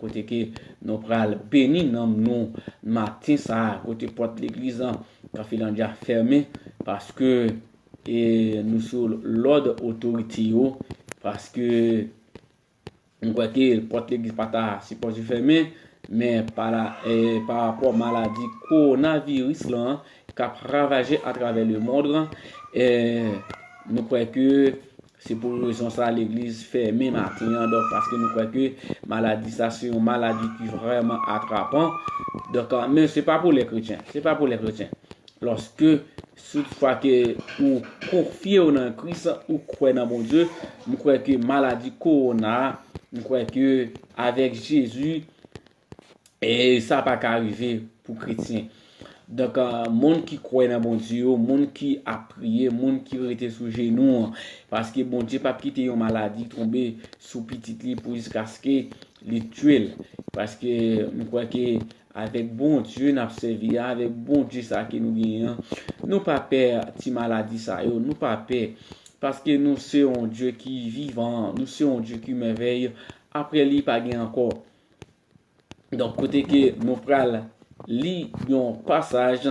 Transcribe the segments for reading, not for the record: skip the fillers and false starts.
côté que nous pral béni dans nous matin ça côté porte l'église quand Philandia fermé parce que nous sur l'ordre autorité parce que on croit que porte l'église pas supposé fermer mais par rapport à maladie coronavirus là qui a ravagé à travers le monde nous croyons que c'est pour raison ça l'église fermée matin donc parce que nous croyons que maladie ça c'est une maladie qui est vraiment attrapant donc mais c'est pas pour les chrétiens lorsque toutefois que ou confier en Christ ou croire dans mon Dieu nous croyons que maladie corona nous croyons que avec Jésus et ça pas qu'arriver pour chrétiens. Donc monde qui croit dans bon Dieu, monde qui a prié, monde qui était sous genoux parce que bon Dieu pas quitter une maladie tomber sous petit lit pour jusqu'à ce que les tuer parce que nous croyons que avec bon Dieu n'a servi avec bon Dieu ça que nous gagnons nous pas peur ti maladie ça nous pas peur parce que nous c'est un Dieu qui vivant nous c'est un Dieu qui merveille après lui pas gain encore donc côté que nous pral li un passage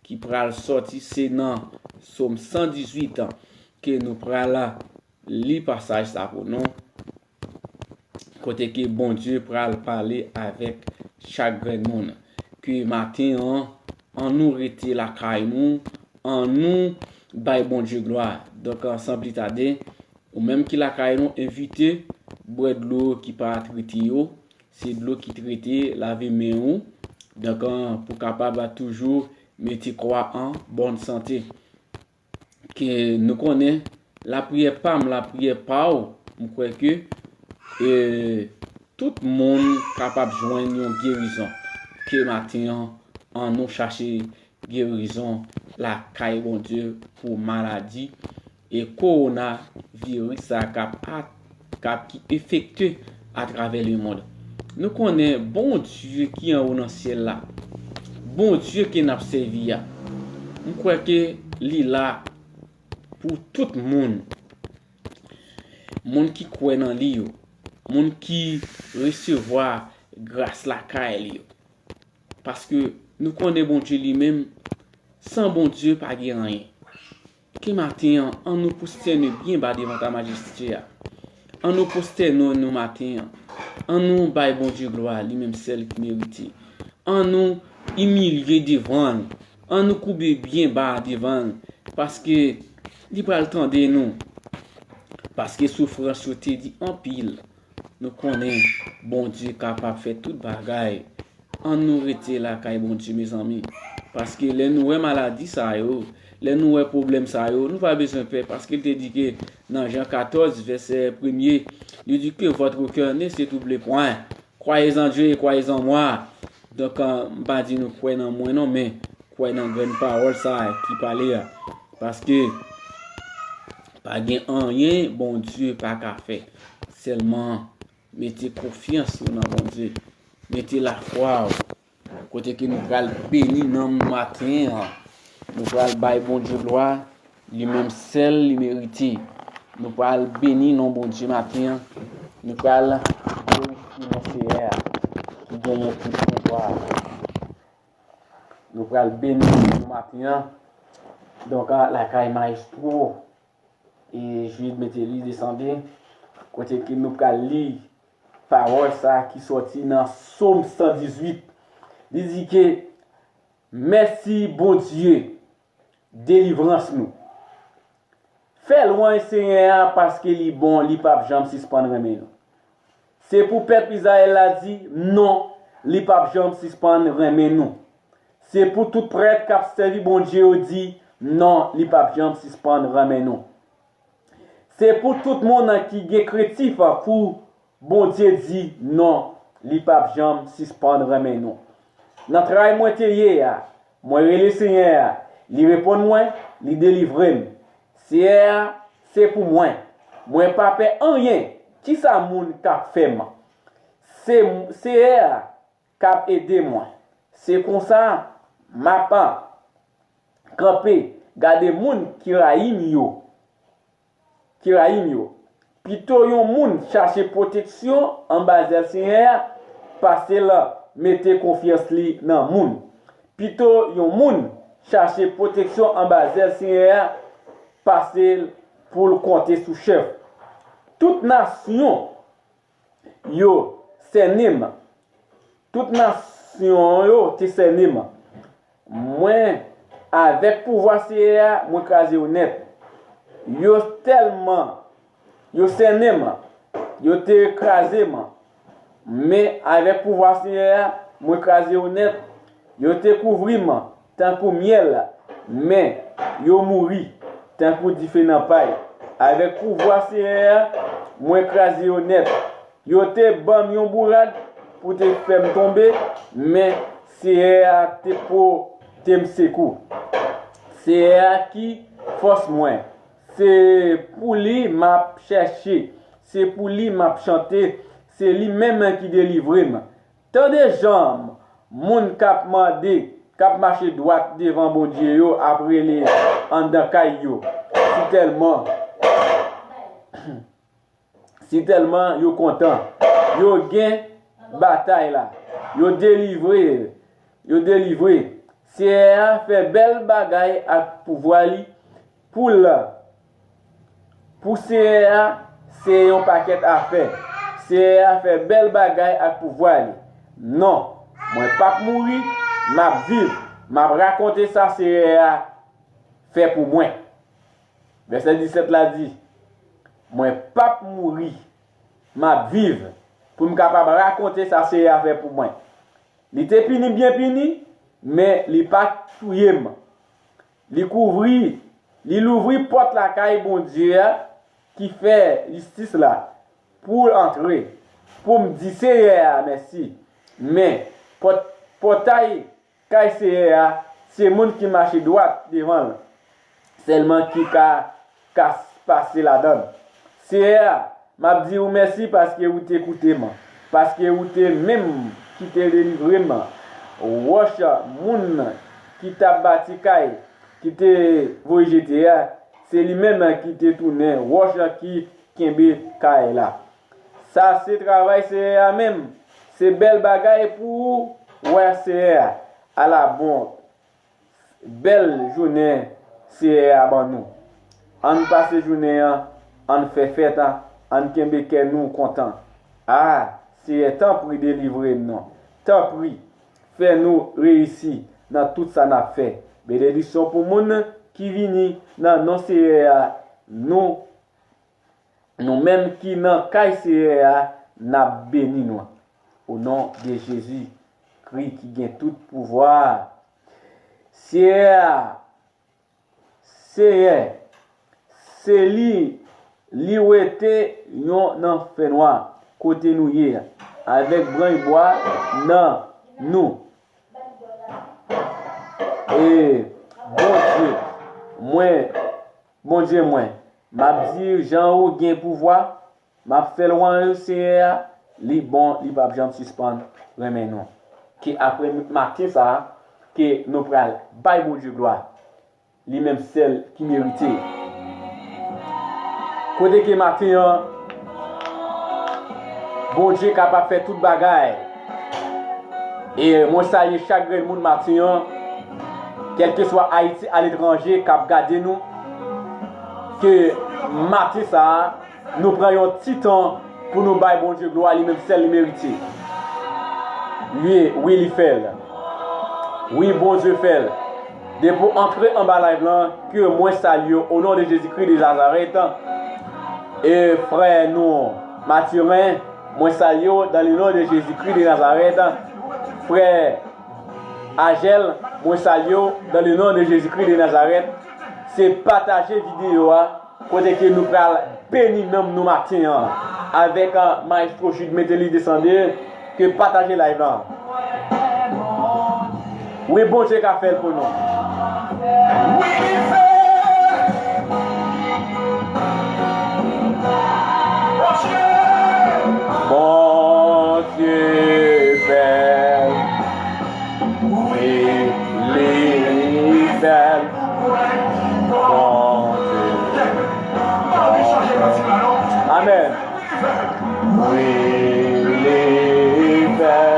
qui pral sorti c'est dans Somme 118 que nous pral li passage ça pour nous côté que bon Dieu pral parler avec chaque grand monde que matin en nous rete la caille nous en nous bay bon Dieu gloire donc ensemble tade ou même qui la caille nous inviter boire de l'eau qui pas traité c'est de l'eau qui traité laver main donc pour capable toujours mettre croix en bonne santé que nous connaît la prière pas on croit que tout le monde capable de joindre une guérison que matin en nous chercher guérison la caille bon Dieu pour maladie et coronavirus ça cap qui effectue à travers le monde nous connaissons bon Dieu qui est dans le ciel là bon Dieu qui n'a servi nous croit que li là pour tout le monde qui croit dans lui monde qui recevoir grâce la caille parce que nous connaissons bon Dieu lui-même sans bon Dieu pas rien que matin en nous poster bien bas devant ta majesté en nous poster nous matin en nous bail bon Dieu gloire lui-même celle qui mérite en nous humilier devant en nous couper bien bas devant parce que il pas le temps de nous parce que souffrance te dit en pile nous connaissons bon Dieu capable faire toute bagaille en nous rete la caille bon Dieu mes amis parce que les nous maladie ça les nous problème ça nous pas besoin de faire parce qu'il te dit que dans Jean 14 verset 1er il dit que votre cœur ne s'étouble point croyez en Dieu et croyez en moi donc pas dit nous croyons en moi non mais croyez dans grande parole ça qui parler parce que pas gain rien bon Dieu pas qu'à faire seulement mettez confiance dans bon Dieu mettez la foi côté que nous pral béni dans matin nous pral bail bon Dieu gloire lui-même seul il mérite nous pral béni non bon Dieu matin nous pral glorifier mon Seigneur qui gagne tout pouvoir nous pral béni matin donc la caille maestro et je vais mettre lui descendre côté que nous pral lire parole ça qui sorti dans Somme 118 il dit que merci bon Dieu délivrance nous fait loin Seigneur parce que li bon li pape jambe suspendre remen nous c'est pour peuple Israël a dit non li pape jambe suspendre remen nous c'est pour tout prêtre qui a servi bon Dieu dit non li pape jambe suspendre remen nous c'est pour tout le monde qui est chrétien pour bon Dieu dit non li pape jambe suspendre remen nous dans travail moi hier moi relé Seigneur li répond moi li délivrer c'est pour moi pas fait rien qui ça moun k'ap fait c'est k'ap aider moi c'est comme ça m'a pas camper garder moun qui raïm yo plutôt yon moun chercher protection en bas de Seigneur passer là, mettez confiance li dans moun. Plutôt yon moun chercher protection en bas Seigneur, passer pour le compter sous chef. Toute nation yo senim. Toute nation yo te senim. Moi avec pouvoir Seigneur, moi crasé honnête. Yo tellement yo senim. Yo te écrasé mais avec pouvoir Seigneur, moi crasé honnête. Yo te couvri tant que miel mais yo mouri tant que différent paille. Avec pouvoir Seigneur, moi écrasé honnête. Yo te bam yon bourrade pour te faire tomber mais Seigneur te pour te m'sekou. Seigneur qui force moi. C'est pour lui m'a cherché. C'est pour lui m'a chanté, c'est lui même qui délivre. Tant de gens, moun k'ap mandé, k'ap marché droite devant bon Dieu yo après les en dakay yo. Si tellement yo content, yo gain bataille là, yo délivré. C'est fait belle bagaille à pouvoir li pour c'est un paquet à faire. C'est à faire belle bagaille à pouvoir. Non, moi pas mourir, m'a vivre, m'a raconter ça c'est à faire pour moi. Verset 17 là dit, moi pas mourir, m'a vivre pour me capable raconter ça c'est à faire pour moi. Il était puni bien puni, mais il pas touyer. Il couvri, il ouvri porte la caille bon Dieu qui fait justice là pour entrer, pour me dire c'est merci. Mais portail c'est monde qui marche droit devant seulement qui a passé la donne. C'est m'a dit merci parce que vous t'écoutez parce que vous t'es même qui t'est délivré wash moun qui t'a bâti caille qui t'est voyagé c'est lui-même qui t'est tourné wash qui kembe caille là. Ça c'est travail c'est même. C'est belle bagaille pour ouais c'est à la bonne. Belle journée c'est à bon nous. On passe journée on fait fête on kembe que nous content. Ah, c'est temps pour délivrer non. Tant pis. Fais nous réussir dans tout ça n'a fait. Bénédiction pour monde qui vini dans non c'est nous même qui dans caille c'est n'a béni nous. Au nom de Jésus Christ qui gagne tout pouvoir. C'est li ou était yon nan fait noir côté nous hier avec blanc et bois non nous et bon Dieu moi m'a dit Jean ou gain pouvoir m'a fait loin c'est li bon li pas jamais suspendre remen non qui après matin ça que nous pral bay bon Dieu gloire li même celle qui méritait côté que matin bon Dieu capable faire toute bagaille et moi salue chaque monde matin quel que soit Haïti à l'étranger cap garder nous que matin ça nous prenons petit temps pour nous bailler bon Dieu gloire lui même celle mérité. Oui, il fait. Oui, bon Dieu fait. De pour entrer en bas live là que moi salue au nom de Jésus-Christ de Nazareth et frère nous Mathurin moi salue dans le nom de Jésus-Christ de Nazareth frère Agel moi salue dans le nom de Jésus-Christ de Nazareth c'est partager vidéo côté que nous parlons béni nous matin avec maestro Jude Mételi descendre que partager live là. Oui bon Dieu qu'a fait pour nous. Bon Dieu fait. Oui, les fait. Bon Dieu. Amen. Oui, les fait.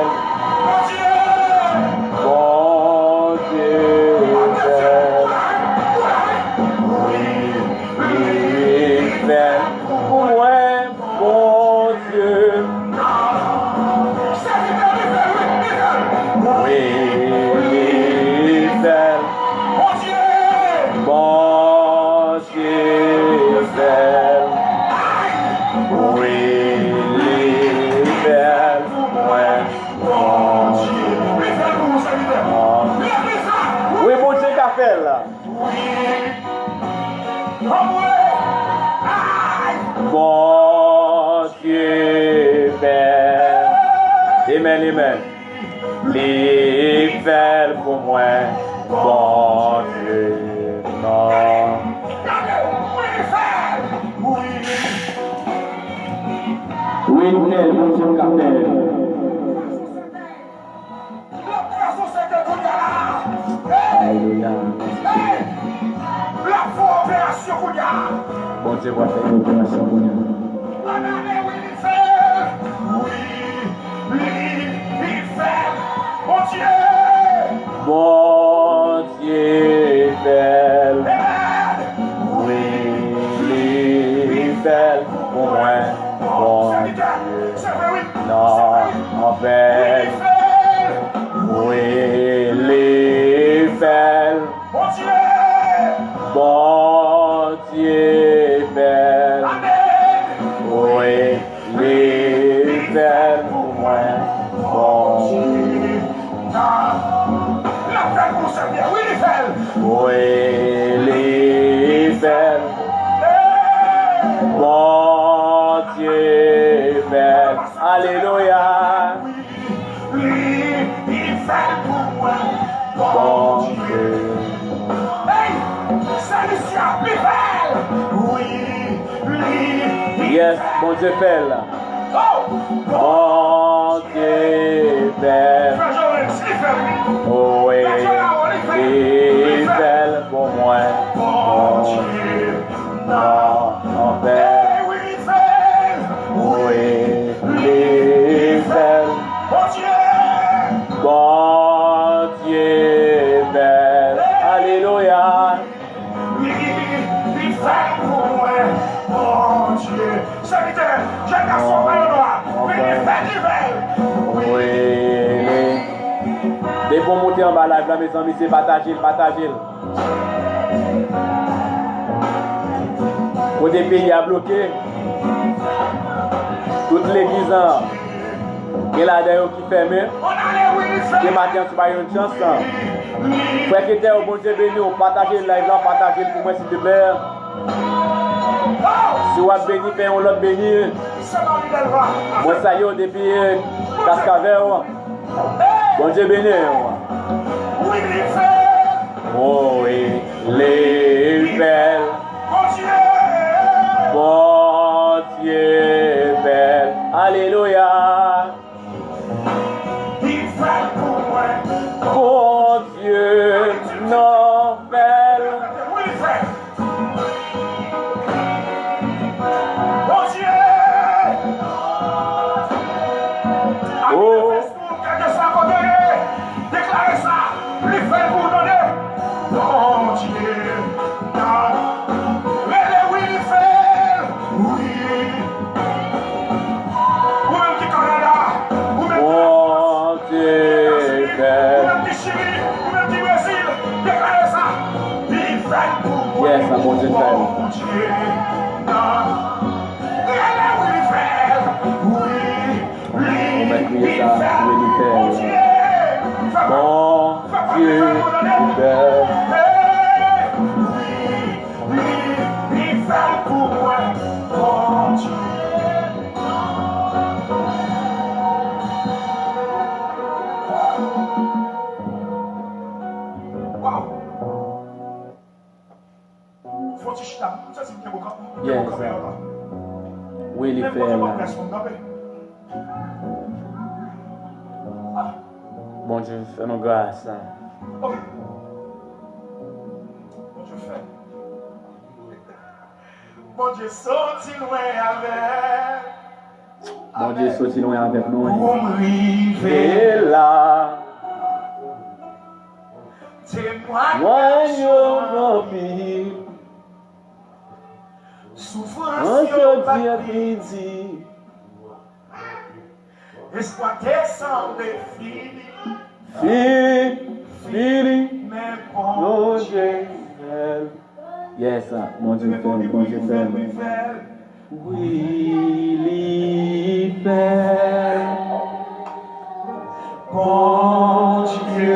Bon Dieu belle. Amen, amen. Les fait pour moi. Bon Dieu, non. Oui, frère, monsieur le capitaine. Alléluia. La foi opération Kounia. Bon Dieu va faire une opération Kounia. Oui, il fait. Bon Dieu. Bon Dieu belle. Oui, il fait pour moi. Bon Dieu. Non, en fait. Oui, les belles. Bon Dieu. Bon Dieu belle. Oui, les belles pour moi. Bon Dieu. La fête pour Seigneur. Oui, il fait. Oui, les belles. Bon Dieu belle. Alléluia. Il fait pour moi. Bon Dieu. Hey, Salut, belle. Oui, Yes, bon Dieu belle. Oh, Bon Dieu belle. Oh oui, les belles pour moi. Bon Dieu. Non, en fait. Oui, les belles. Bon Dieu belle. Alléluia. Oui. Dès qu'on monte en bas, là, mes amis, c'est partager. Côté pays a bloqué. Toute l'église, il y a là d'ailleurs qui ferme. Les matins, tu vas une chance. Frère qui était au bon Dieu béni, partagez le live là, partagez pour moi s'il te plaît. Si vous avez béni, faites un autre béni. Moi, ça y est, depuis Cascavel. Bon Dieu béni. Oh oui, les belles. Bon Dieu belle. Alléluia. Bon Dieu, non belle. Oh. Déclarez ça, lui fait pour donner. Bon Dieu, oui, il fait. Oui. Vous-même qui Canada, vous-même Bon Dieu belle. vous-même qui Chili, vous-même qui Brésil, déclarez ça. Il fait pour moi. Yes, bon Dieu belle. Bon Dieu, oui, il fait. Oui, On va crier ça, oui, il fait. Bon Dieu. Bon Dieu belle. Il fait pour moi, bon Dieu. Wow. Faut-il chier là? Ça, c'est une boca. Yes. Oui, il fait là. Bon Dieu, fais-nous grâce. Ok. Bon Dieu, fait. Bon Dieu, sorti loin avec. Bon Dieu, sorti loin avec nous. Pour me Et là, témoignons mon vie. souffrance Aujourd'hui après-midi. espoir descend et fini. Fini. Mais bon Mon Dieu, Dieu. Yes, mon Dieu fait. Oui, il fait. Bon Dieu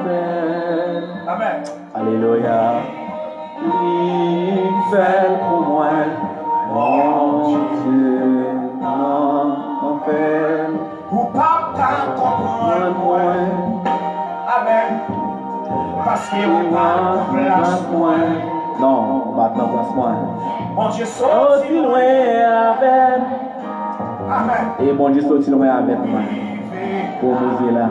fait. Amen. Alléluia. Ou pas qu'à comprendre. Amen. Parce que ou pas qu'on place moi. Non, on va pas place moi. Mon Dieu sorti Sorti loin avec. Amen. Et mon Dieu sorti loin avec moi. Pour nous là.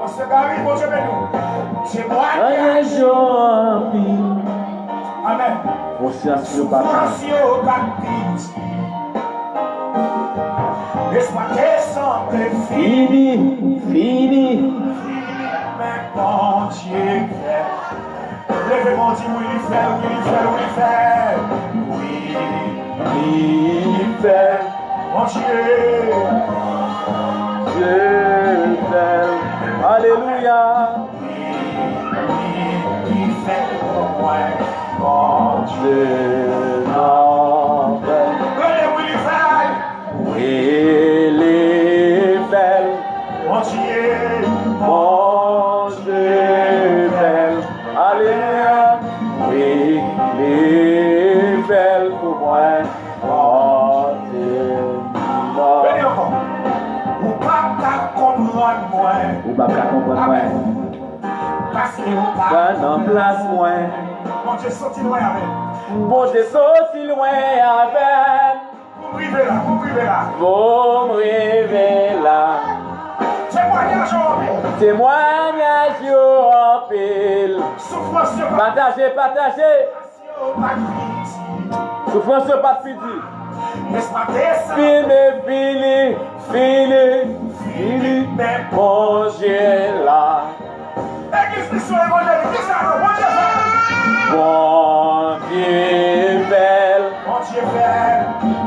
On se gagne, mon Dieu, nous. C'est moi Un qui jour, Amen. on cherche le papa. Laisse-moi descendre, Fini, fini. mais mon Dieu fait. Levez mon Dieu, oui, il fait, oui, il fait, oui, il fait. Oui, Il fait, mon Dieu. je fais. Alléluia. Il fait pour moi, mon Dieu. Je n'en fais. Regardez, oui, il fait. Il est belle. Mon Dieu, Mon Dieu belle. Alléluia. Oui, il est belle pour moi. Mon Dieu. venez encore. Ou pas qu'à comprendre moi. Ou pas qu'à comprendre moi. Parce que ou pas. Pas dans place moi. Mon Dieu, sorti loin avec. Bon Dieu sorti loin avec. Vous vivez là, vous vivez là. Vous me rêvez là. Témoignage en vie. Témoignage en pile. Souffrance, Partagez, partagez. pas de pitié. Souffrance pas de pitié. Laisse-moi descendre. Fini, fini, fini. Mais Mon Dieu là. Église mission évangélique, qui ça veut? Mon Dieu fait. Mon Dieu belle. Mon Dieu fait.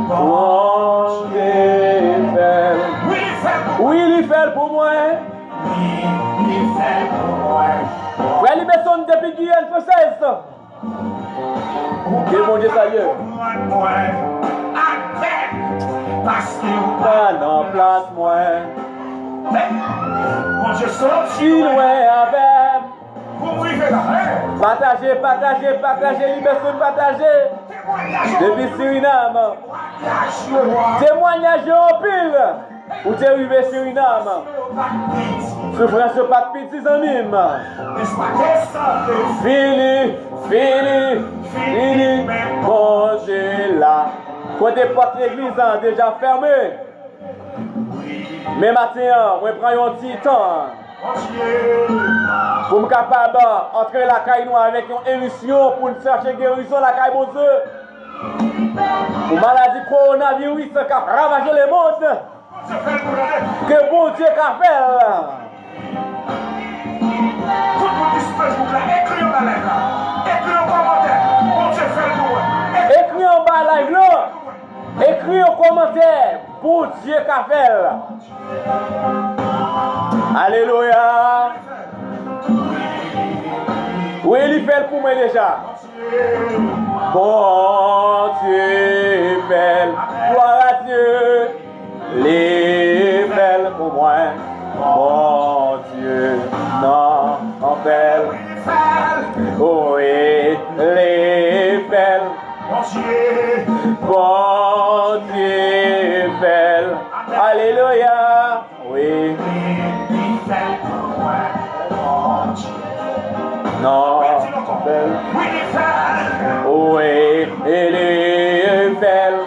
Mon Dieu belle. Oui, il fait. Oui, il fait pour moi. Oui, il fait pour moi. Frère Liberson depuis Guyane française. Que mon Dieu salue. Moi, avec. Parce que ou Pas dans place moi. mon Dieu sorti Si loin avec. Vous vivez là, hein? Partagez, partagez, partagez. Liberson partagez. Témoignage Depuis Suriname. en Témoignage en pile. Ou t'es arrivé Suriname. Souffrance pas de petits amis. Laisse-moi descendre. Fini, fini, fini. Mon Dieu là. Côté porte l'église déjà fermée. Mais matin, moi prends un petit temps. Mon Dieu. Pour me capable d'entrer la caille noire avec une émission pour nous chercher guérison la caille bon Dieu. Pour maladie coronavirus qui a ravagé le monde. Je fais le boulot. Que bon Dieu qu'a fait là. Tout le monde qui se Facebook là, écris en bas live là. Écris en commentaire. Mon Dieu fait le boulot. Écris en bas live là. Écris en commentaire. Bon Dieu qu'a fait là. Alléluia. Oui, il fait pour moi déjà. Bon Dieu belle. Gloire à Dieu. Les belles pour moi. Bon Dieu, non, en belle. Oui, les belles. Mon Dieu. Bon Dieu belle. Alléluia. Oui, Il fait pour moi. Mon Dieu. non, Dis-le encore. belle. Oui, il fait. Oui, elle est belle.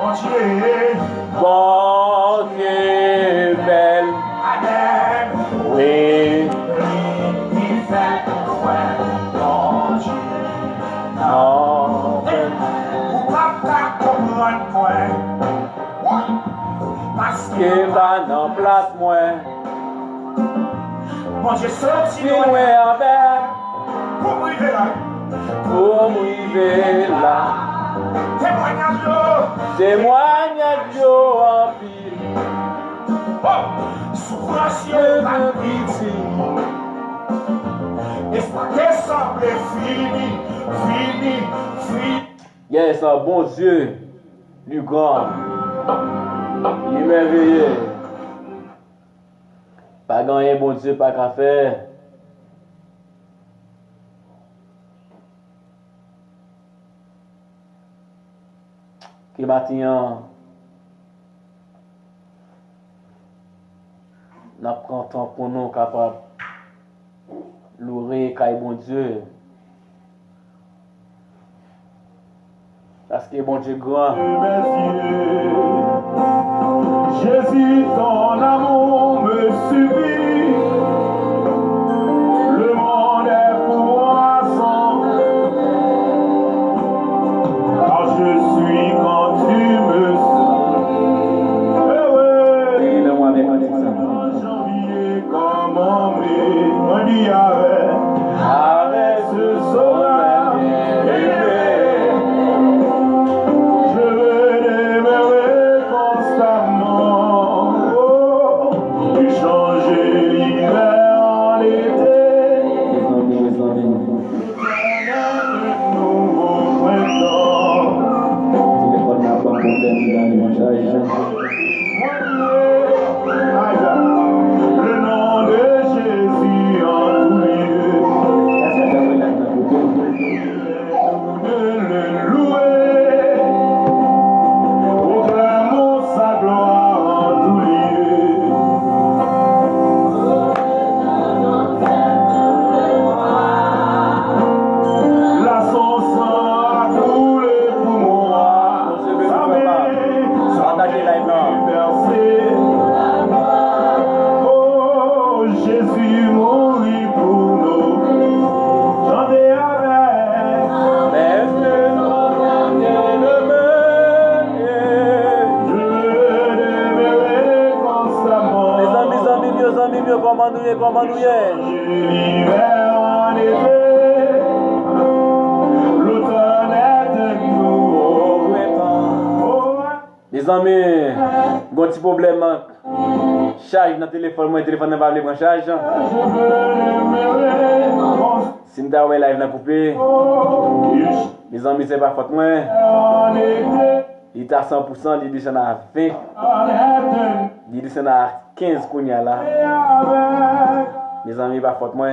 Mon Dieu. Bon Dieu belle. Amen. Oui, Il fait pour moi. Mon Dieu. non, belle. Ou pas comprendre moi. Parce Qui que va dans place moi. mon Dieu sorti Si loin avec. pour vivre là. Pour m'arriver là. Témoignage là. Témoignage en pile. Oh, souffrance Je pas veux pitié. pitié. Laisse-moi descendre, fini, fini, fini. Yes, un bon Dieu du grand. Il est merveilleux. Pas gagner bon Dieu, pas qu'à faire. Qui matin, nous prenons temps pour nous capables de louer bon Dieu. Parce que bon Dieu grand. Jésus, ton amour me suffit. Le monde est pour moi sans. Car je suis quand tu me souris. En janvier comme en mai, on dit avec ce soleil élevé. Je veux demeurer constamment. Tu changes l'hiver en été. Nouveau printemps. Le nom de Jésus en tout lieu. De le louer. Proclamons sa gloire en tout lieu. Là son sang a coulé pour moi. Oh, Jésus mourit pour nous. Chantez avec. Je demeurerai constamment. L'hiver en été. L'automne est de nouveau printemps. Les amis, bon petit problème. Charge dans le téléphone, mon téléphone n'est pas prendre charge. Je veux demeurer Si nous avons live dans coupé, les amis, c'est pas faute moi. en été. Il est à 100%, il descend à 20, il descend à 15 kounya là. Les amis, pas faute moi.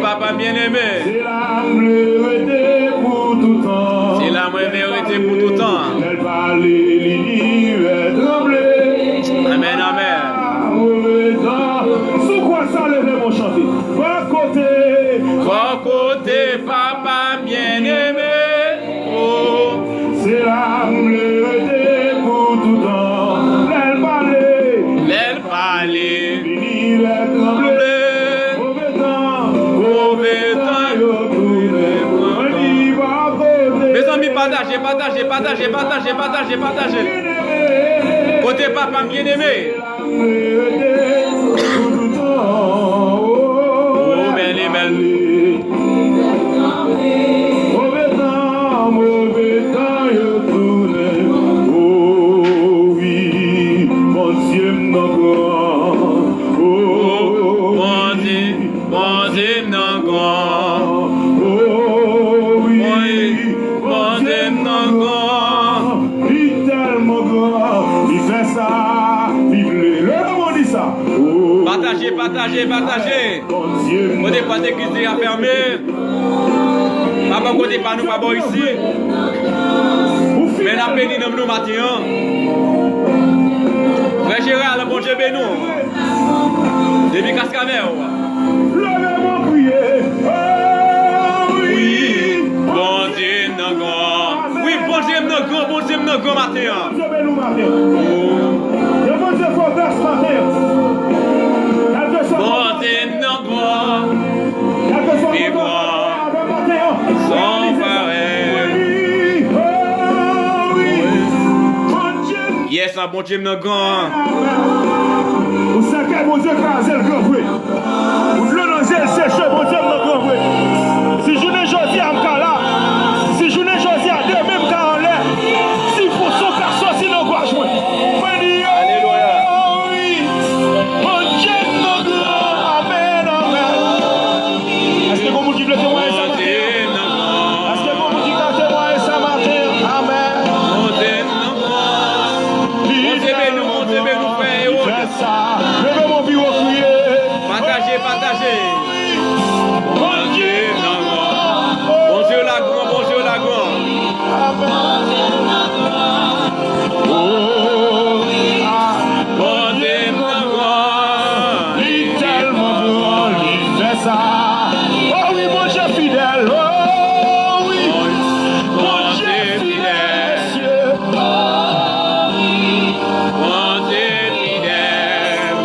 papa bien-aimé. C'est la vérité pour tout temps. C'est la vérité pour tout temps. Elle va l'univers trembler. Amen, amen. Sous quoi ça lève mon chanter? Va côté, papa bien-aimé. Oh. C'est la vérité pour tout temps. Elle parlait. L'aile parler. L'univers trembler. Mauvais temps. Mauvais temps. Mes amis, partagez. Côté papa bien-aimé. Oh, belle. Mauvais temps, yo tourne. Oh oui, mon Dieu, mon grand. Oh, Mon Dieu, non, grand. oh oui, Mon Dieu, non, grand. il est tellement grand, il fait ça, il plaît. Le monde dit ça. Oh, Partagez. mon Dieu, Côté pas d'église à fermer. Papa côté pas nous pas bon ici. Mais la peine nous matin. Frère Gérald, bon Dieu bénou. Depuis Cascavel. levez-moi prier. Oh oui, Bon Dieu non grand. Oui, bon Dieu non grand matin. Dieu bénou matin. Je veux Dieu forteresse ce matin. Bon Dieu non grand. Et moi, sans pareil. Yes, un bon Dieu non grand. Vous savez, mon Dieu, crasé le grand bruit. Vous le lancez le séché, mon Dieu, le grand bruit. Si je n'ai choisi à Mkala, si je n'ai choisi à deux, même quand on l'air, si pour son personne, si nous va jouer. Alléluia. Oui, mon Dieu, mon grand. Amen, amen. Est-ce que vous dites le témoin ça matin? Est-ce que vous dites le témoin ça matin? Amen. Fais ça. Levez mon bureau, crier. Partagez. Mon Dieu, Bonjour la grande. oh, ah, Bon Dieu non grand. il est tellement grand, il fait ça. Oh oui, mon Dieu fidèle. Oh oui, mon Dieu fidèle. Monsieur. Bon Dieu fidèle.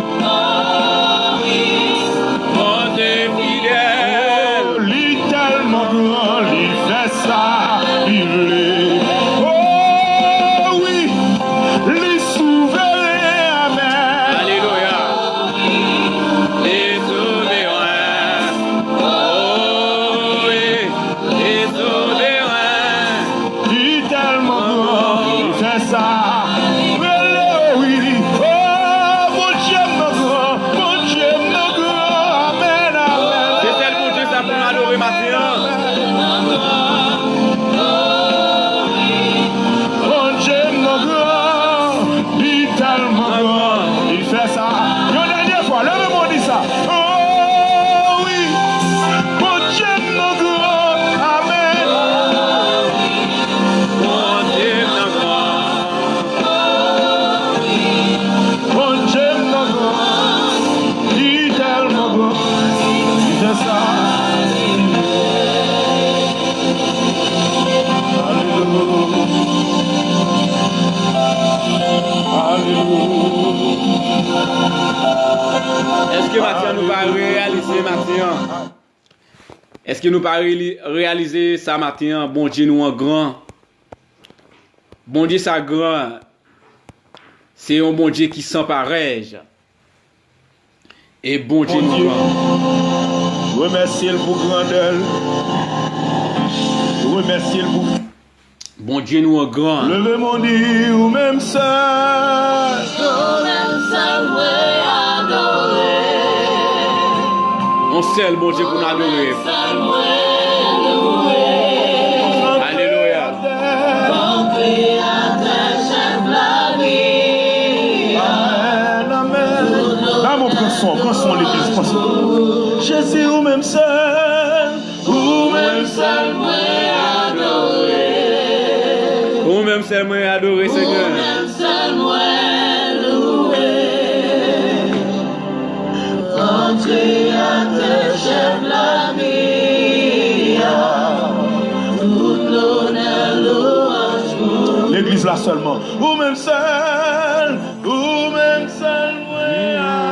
Bon Dieu fidèle. Oh, il est tellement grand, il fait ça. Il est. Oh oui, il est souverain. Amen. Alléluia. Les souverains. Oh oui. Les souverains. Il est tellement grand, il fait ça. Oui, oh mon Dieu, mon grand, amen, amen. C'est tel bon Dieu ça pour nous adorer maintenant. Mon Dieu, mon grand, il est tellement grand, il fait ça. Une dernière fois, levez-moi, dit ça. Oh oui, mon Dieu, mon grand, amen. Bon Dieu non grand. Mon Dieu, mon grand, il est tellement grand, il fait ça. Est-ce que maintenant nous pas réaliser maintenant? Est-ce que nous pas réaliser ça maintenant? Bon Dieu nous en grand. Bon Dieu ça grand. C'est un bon Dieu qui s'en pareil. Et bon Dieu nous grand. Remerciez-le pour grandeur. Remerciez-le pour. Bon Dieu nous en grand. Levez mon Dieu, ou même ça. On seul bon Dieu pour nous adorer. Alléluia. Amen, amen. Là, mon prince. son, l'église, prends son. Jésus, ou même seul, moi adoré. Ou même seul, moi adoré, Seigneur. Ou même seul, moi loué. Ton créateur, chef la vie, tout l'honneur, louange pour L'église là seulement. Ou même seul, moi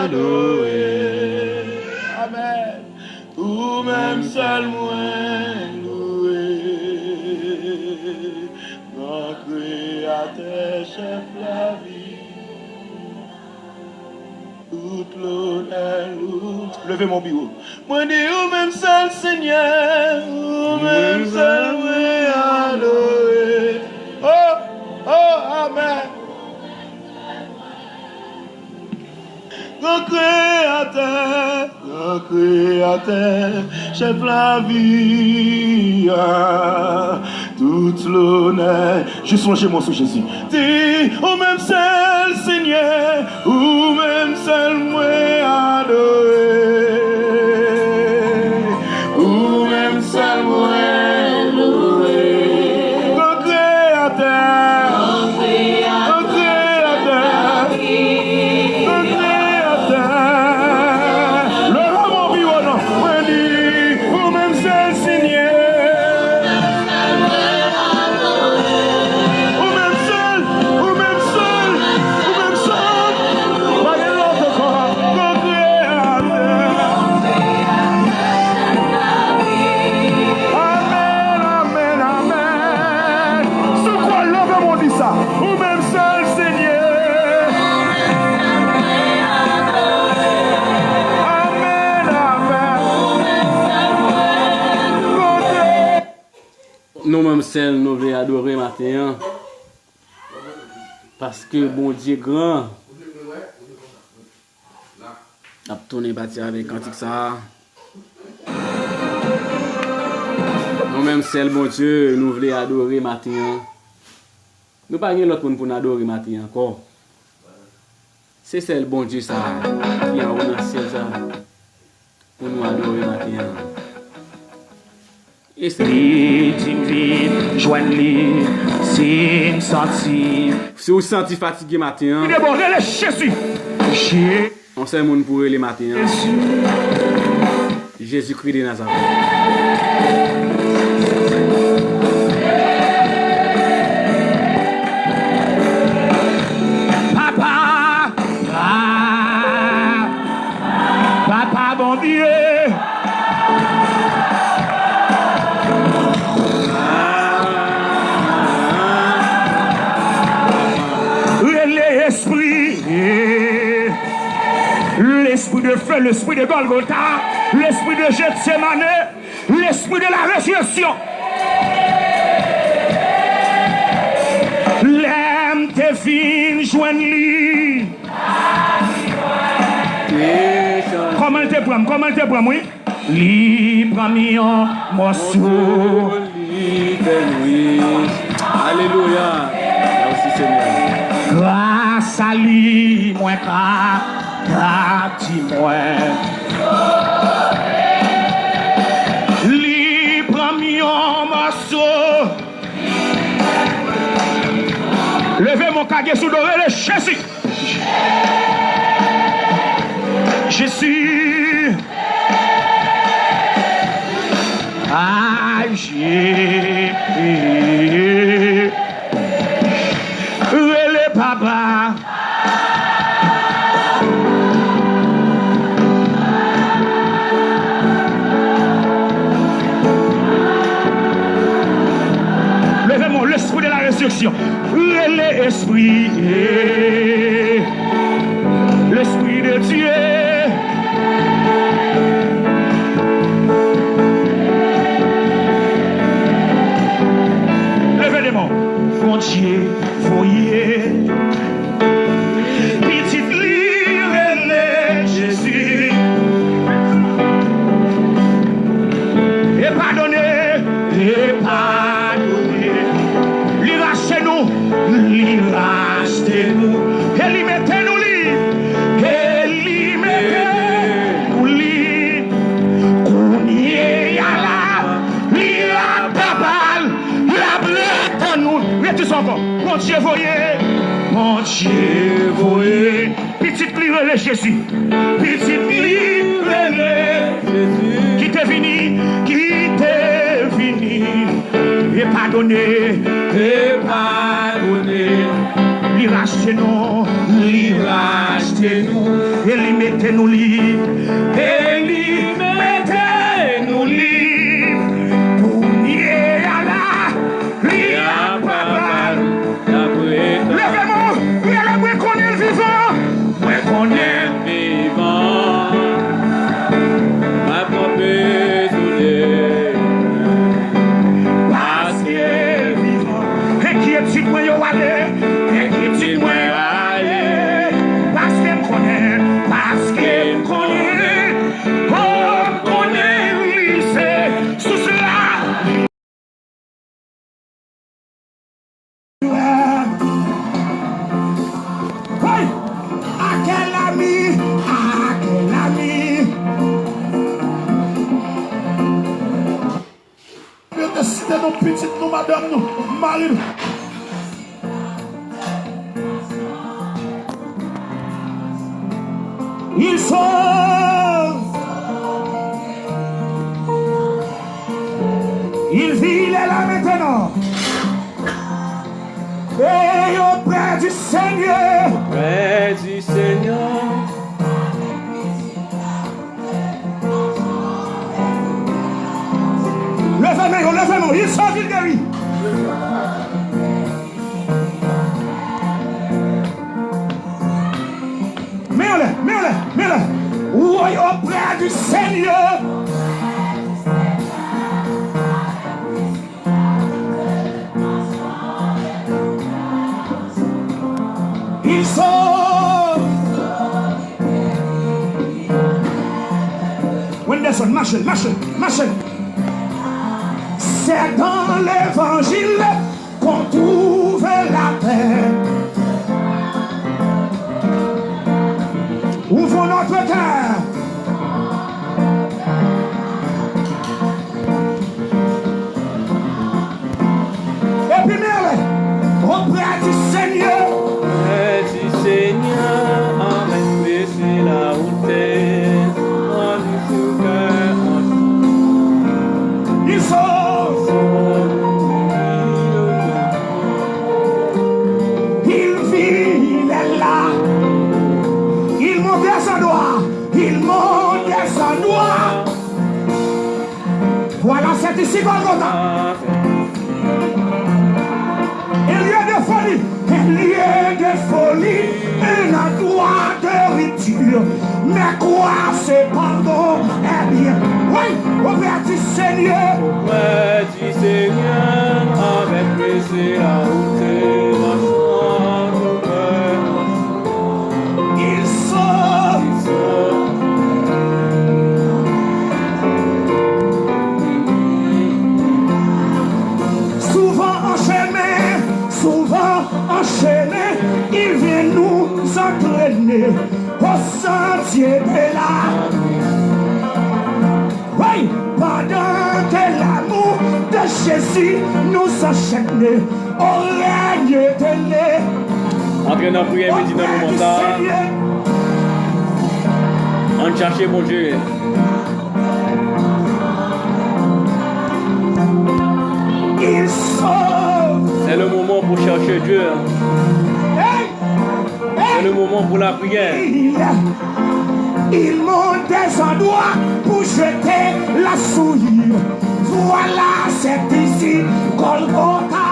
adoré. Amen. Ou même seul, moi loué. Mon créateur, chef la vie. Toute l'honneur, levez mon bureau. Moi dis ou même seul Seigneur, ou même seul moi adoré. Oh, amen. Grand créateur, chef la vie, toute l'honneur. Juste longez mon sous Jésus. Dis, au même seul Seigneur, ou même seul moi adoré, ou même seul moi loué. Grand créateur, Nous-mêmes, celles nous voulons adorer matin. Parce que bon Dieu grand. A tourné bâtir avec cantique ça. Nous-mêmes, celles, bon Dieu, nous voulons adorer matin. Nous pas l'autre monde pour nous adorer matin encore. C'est celle bon Dieu ça qui a remercié ça pour nous adorer matin. divine, joigne-les, si me sentir. Si vous sentez fatigué matin, Débordez les Jésus. on sait monde pour les matins. Jésus-Christ de Nazareth. Papa, bon Dieu. L'esprit de feu, l'esprit de Golgotha, l'esprit de Gethsemane, l'esprit de la résurrection. L'âme te fin joindre. Comment te prends, oui? Libre mis en morceau. Alléluia. Merci Seigneur. Grâce à lui, moi, dis-moi. Libre mis en morceau. Levez mon caguet sous doré le Jésus. Jésus. J'ai le papa. Levez-moi l'esprit de la résurrection. L'esprit de Dieu. Dieu, voyez, petite lire Jésus, et pardonnez, lui rachetez nous, lui rachetez nous. marcher, voyer. Petite livre Jésus. Petite livre Jésus, qui t'est venu, et pardonner, lui racheter nous, et lui mettre nous libres, pour nier à la, lui à papa. Levez-moi, et à la moi qu'on est vivant, moi qu'on est vivant, ma propre désolé. parce qu'il est vivant, et qui est-il moi yo aller, et qui est-il moi aller, parce qu'il me connaît, oh, connaît, lui, c'est sous cela. Oui, à quel ami, décidez nos petites, nous, madame, nous, mari. Ils sont. Ils vivent là maintenant. Et auprès du Seigneur. Près du Seigneur, Levez-moi, ils sont guéris. Mets-le. Oui, auprès du Seigneur. Ils sont. Wenderson, Machel. C'est dans l'évangile qu'on trouve la paix. Ouvrons notre cœur. Et puis, auprès du Seigneur. près du Seigneur, avec baisser la route, en nous cœur, Ils sont. Il vit là. Il monte sa doigt. Voilà, c'est ici Golgotha. Un lieu de folie, un endroit de rupture. Mais quoi cependant est bien. Oui, auprès du Seigneur. près du Seigneur, avec baisser la route, marchant nos cœurs, Ils sont. ils sont. Souvent enchaîné, il vient nous entraîner au sentier de la. Oui, pendant que l'amour de Jésus nous enchaîne au règne éternel. Entrez dans la prière, mais dis dans le moment ça, on cherche mon Dieu. Il sauve. C'est le moment pour chercher Dieu. C'est le moment pour la prière. Il monte des endroits pour jeter la souillure. Voilà, c'est ici Golgotha.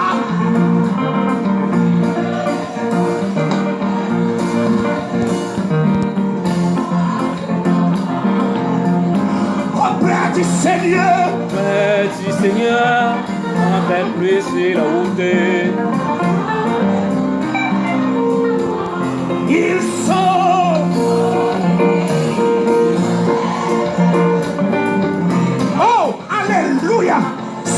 Auprès du Seigneur. Près du Seigneur, avec baisser la route. Ils sont. Oh, alléluia.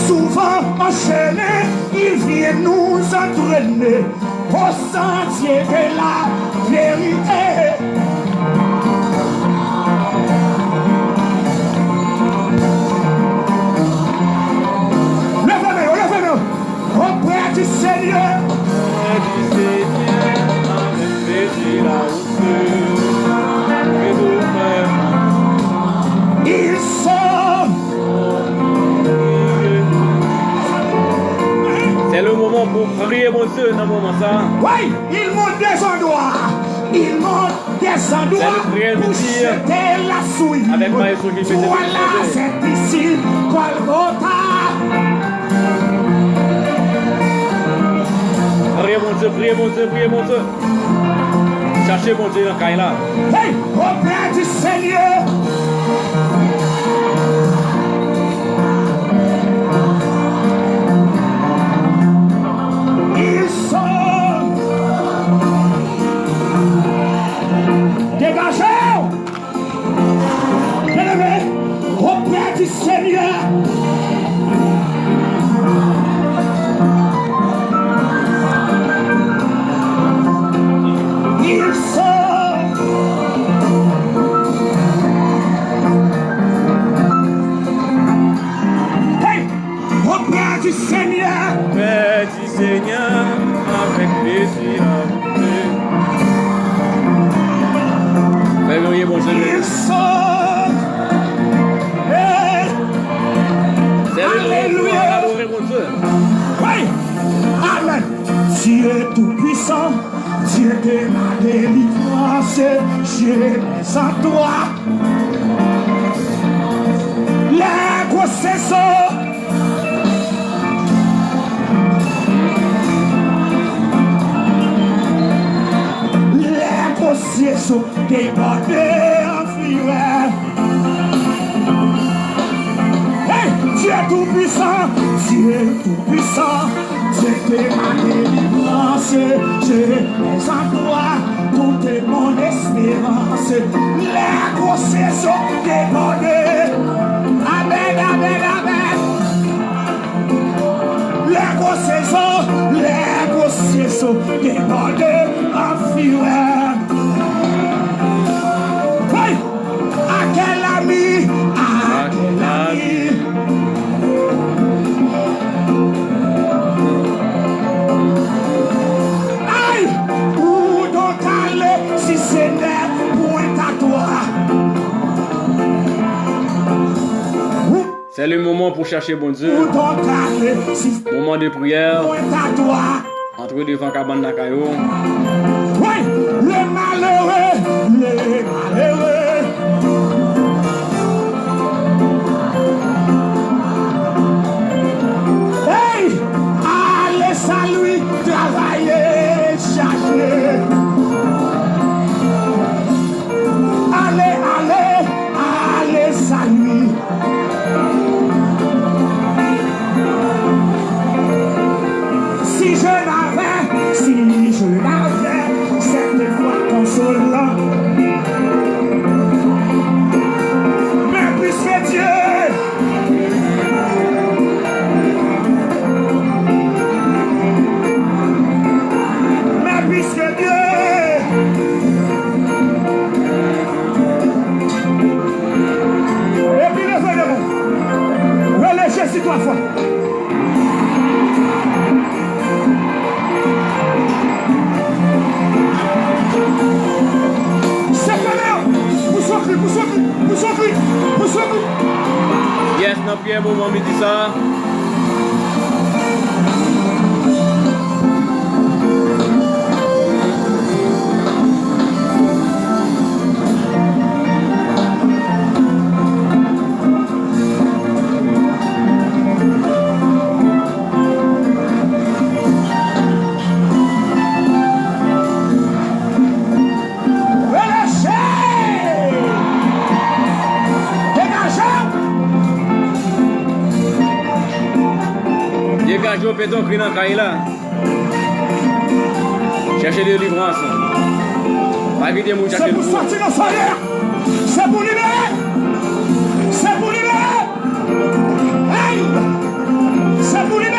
Souvent enchaîné, il vient nous entraîner au sentier de la vérité. Levez-nous auprès du Seigneur. Près du Seigneur, Dieu dans le moment ça. Oui, il monte des endroits. Il monte des endroits pour jeter la souille. Avec maestro qui fait voilà, c'est ici, Golgotha. Priez mon Dieu, priez mon Dieu, priez mon Dieu. Cherchez mon Dieu dans le caille là. Hey, au Père du Seigneur. Ils sont dégagés. Élevés au Père du Seigneur. Ils sont hey, au Père du Seigneur. Père du Seigneur, avec plaisir à vous. Fais mon Dieu. Ils sont hey, alléluia. Adorez mon Dieu. Oui, amen. Dieu tout-puissant, Dieu de ma délivrance, je mets en toi les grosses saisons. Les grosses saisons débordées en fureur. Hey, Dieu tout-puissant, Dieu tout-puissant, Dieu de ma délivrance, je mets en toi toute mon espérance. Les grosses saisons débordées. Amen, amen, amen. Les grosses saisons débordées en fureur. Oui, à quel ami, à quel ami. Aïe, où donc aller si c'est n'est point à toi. C'est le moment pour chercher bon Dieu. Où donc aller si Moment de prière. point à toi. Entre devant cabane d'Akayo. Oui, le malheureux, le malheureux. Hey, allez salut, travailler, chercher. Allez, allez, allez salut. Si je l'avais cette fois consolant. Mais puisque Dieu et puis levez-le-vous. Relâchez-y 3 fois. Yes, non, Pierre, moment, me dit ça. Dégagez, péton, cri dans le cahier là. Cherchez des livrances. Pas quitter mon chercher c'est pour sortir dans sa guerre. C'est pour libérer. C'est pour libérer. Hey! C'est pour libérer.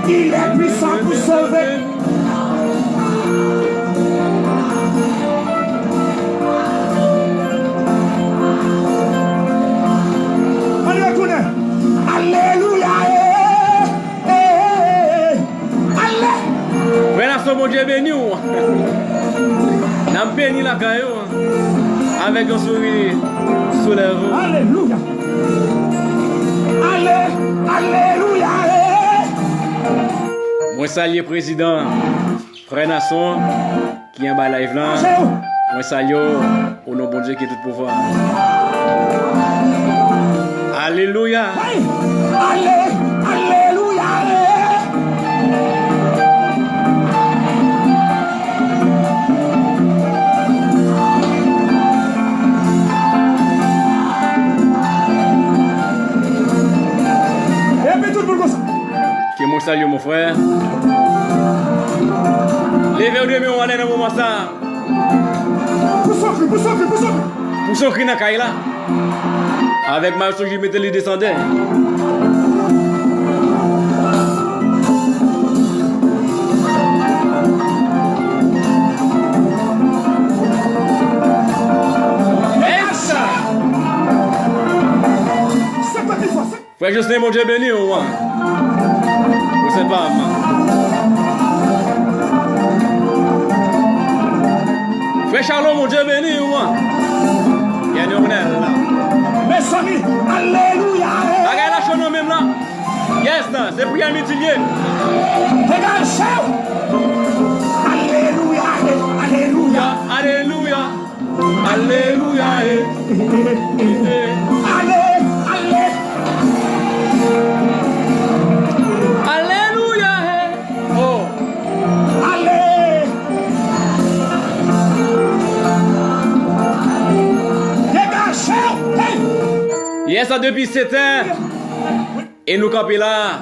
Il est puissant pour sauver. On y retourne. Alléluia. Allez. Frère, son bon Dieu béni. N'a béni la caillou avec un sourire sur les lèvres. Alléluia. Alléluia. Moi salue le président Frère Nasson qui est en bas live là. Moi salue au nom de bon Dieu qui est tout pouvoir. Alléluia. Alléluia. Et puis tout le monde comme ça. Que moi salue mon frère. Levez-vous de mon année dans le moment ça. Pour son cri dans la caille là. Avec ma soeur, je mettais les descendants. Frère Justin, mon Dieu béni au moins. Vous savez pas, Frère Charlot, mon Dieu béni au moins. Il y a une honneur là. Mes amis, alléluia. Regarde la chose même là. Yes, c'est prière multipliée. Regarde ça. Alléluia. Alléluia. Alléluia. Alléluia. Alléluia. Oh. Allez. Regarde ça. Yes, depuis 7 heures. Et nous campons là.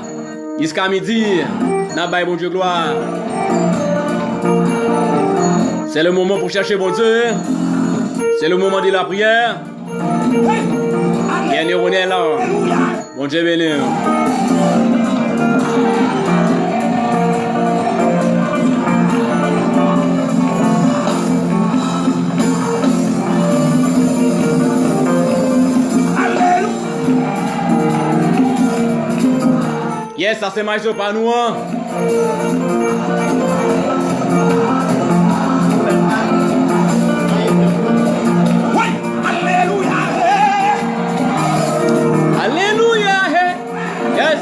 Jusqu'à midi. N'a pas bon Dieu gloire. C'est le moment pour chercher bon Dieu. C'est le moment de la prière. Bien, on est là. Bon Dieu béni. Yes, ça c'est maïs pas nous. Alléluia. Yes.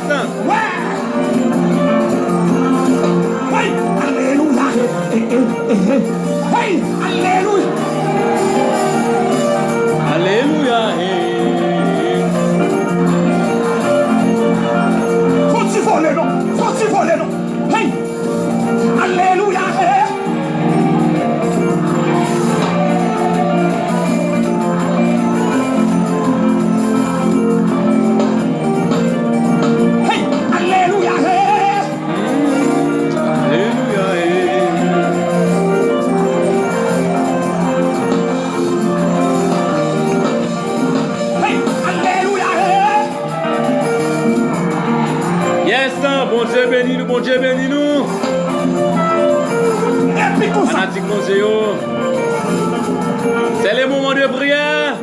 Alléluia. Alléluia. Alléluia. Faut-tu voler, non? Faut-tu voler, non? Hey! Alléluia! Hey! Alléluia! Alléluia. Hey! Alléluia! Yes, bon Dieu béni nous, bon Dieu béni nous. Et puis tout ça! Fanatique conseil. C'est le moment de prière.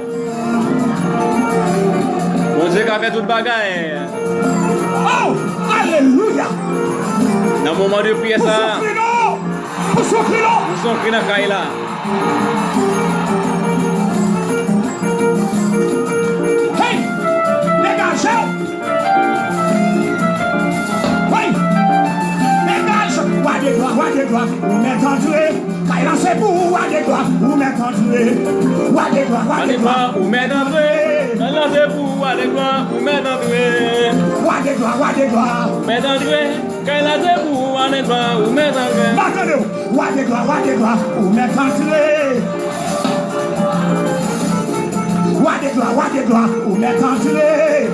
Bon Dieu qui a fait toute bagaille. Oh! Alléluia! Dans le moment de prière ça, Pour souffrir, non! nous sommes pris dans la caille là. Hey! Dégagez! Oui! Dégage! Roi des gloires! Maintenant tu es! Kaila c'est pour Wadé gloire, ou mettre entrée. Wadé gloire, Wadé gloire, ou mettre entrée. Là c'est pour Wadé gloire, ou mettre entrée. Wadé gloire, Wadé gloire. Mettre entrée. Quand là c'est pour Wadé gloire, ou mettre entrée. Attendez, Wadé gloire, ou mettre entrée. Wadé gloire, ou mettre entrée.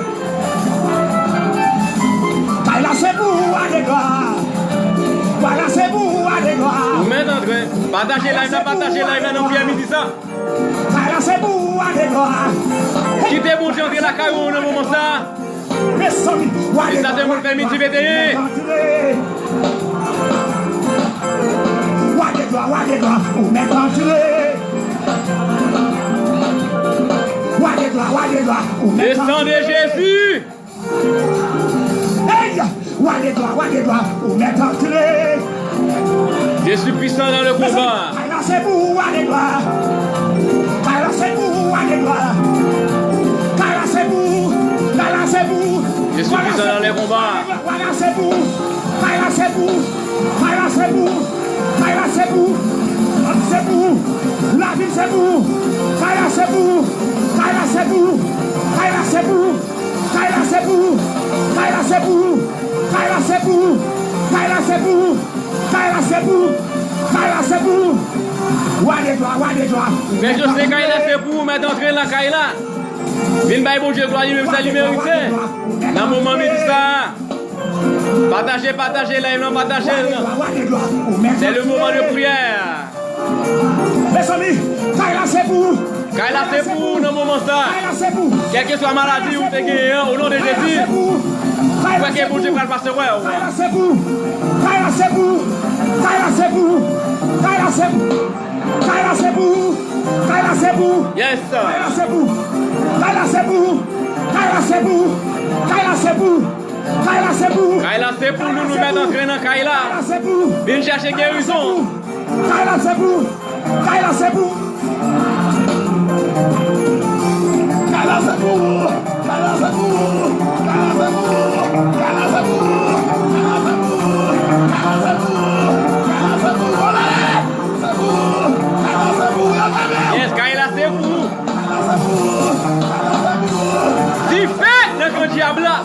Là c'est pour Wadé gloire. Voilà, c'est vous, allez gloire. Vous mettez entrée. Partagez live, partagez live, non, Pierre midi ça. Voilà, c'est vous, allez gloire. Quittez mon Dieu, entrer la caillou, dans le moment ça. Mais ça, et ça, c'est mon permis du VTI. Wadé gloire, vous mettez entrée. Wadé gloire, vous mettez entrée. Le sang de Jésus. Hey! Wadé gloire, vous mettez entrée. Je suis puissant dans le combat. Alors c'est vous, Wadé gloire. Alors c'est vous, Wadé gloire. Alors c'est vous. Alors c'est vous. Je suis puissant dans les combats. Voilà c'est vous. Alors c'est vous. Alors c'est vous. Alors c'est vous. C'est vous. La vie c'est vous. Alors c'est vous. Alors c'est vous. Alors c'est vous. Alors c'est vous. Alors c'est vous. Alors c'est vous. Alors c'est vous. Kaila c'est vous. Kaila c'est vous. Wadé gloire. Mais je sais Kaila c'est pour mettre entrer dans Kaila. Vin bail bon Dieu gloire lui-même ça lui mérite. Dans le moment midi ça. Partagez live, non partagez. C'est le moment de prière. Mes amis, Kaila c'est vous. Kaila c'est pour dans le moment ça. Kaila c'est vous. Quelle que soit la maladie ou te guérir au nom de Jésus. Pourquoi que bon Dieu va le passer ouais. Kaila c'est vous. Kaila c'est vous. Kaila c'est vous. Kaila c'est vous. Kaila c'est vous. Kaila c'est vous. Yes sir. Kaila c'est vous. Kaila c'est vous. Kaila c'est vous. Kaila c'est vous. Kaila c'est vous. Kaila c'est pour nous mettre en train dans Kaila. Kaila c'est vous. Viens chercher guérison. Kaila c'est vous. Kaila c'est vous. Kaila c'est vous. Kaila c'est vous. Kaila c'est vous. Kaila c'est vous. Yes, Kaila c'est pour. Si fait dans le diable là.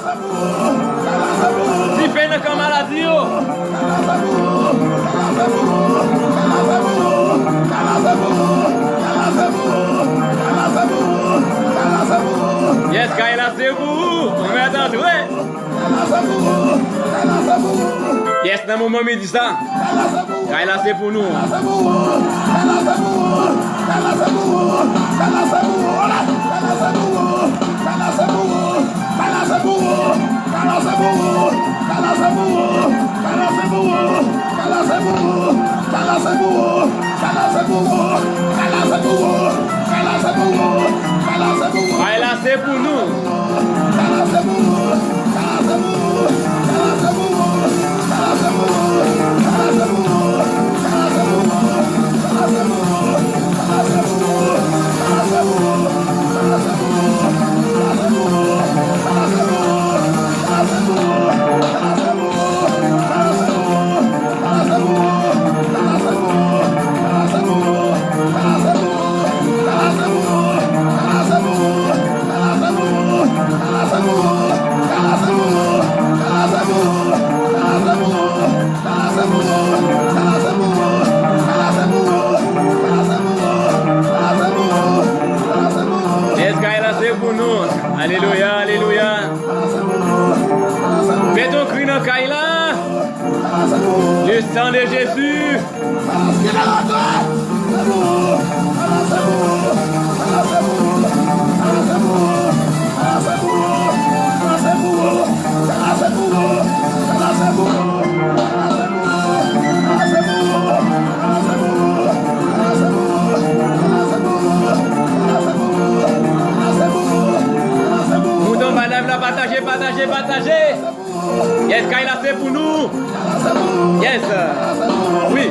Si fait dans le maladie. Yes, Kaila c'est pour. On met en troué. Yes, dans le moment midi ça. Kaila c'est pour nous. Kaila c'est pour nous. Alléluia, alléluia. Fais ton cri dans Kaila. Le sang de Jésus. Partagez. Yes, Kaila c'est pour nous. Yes. Oui.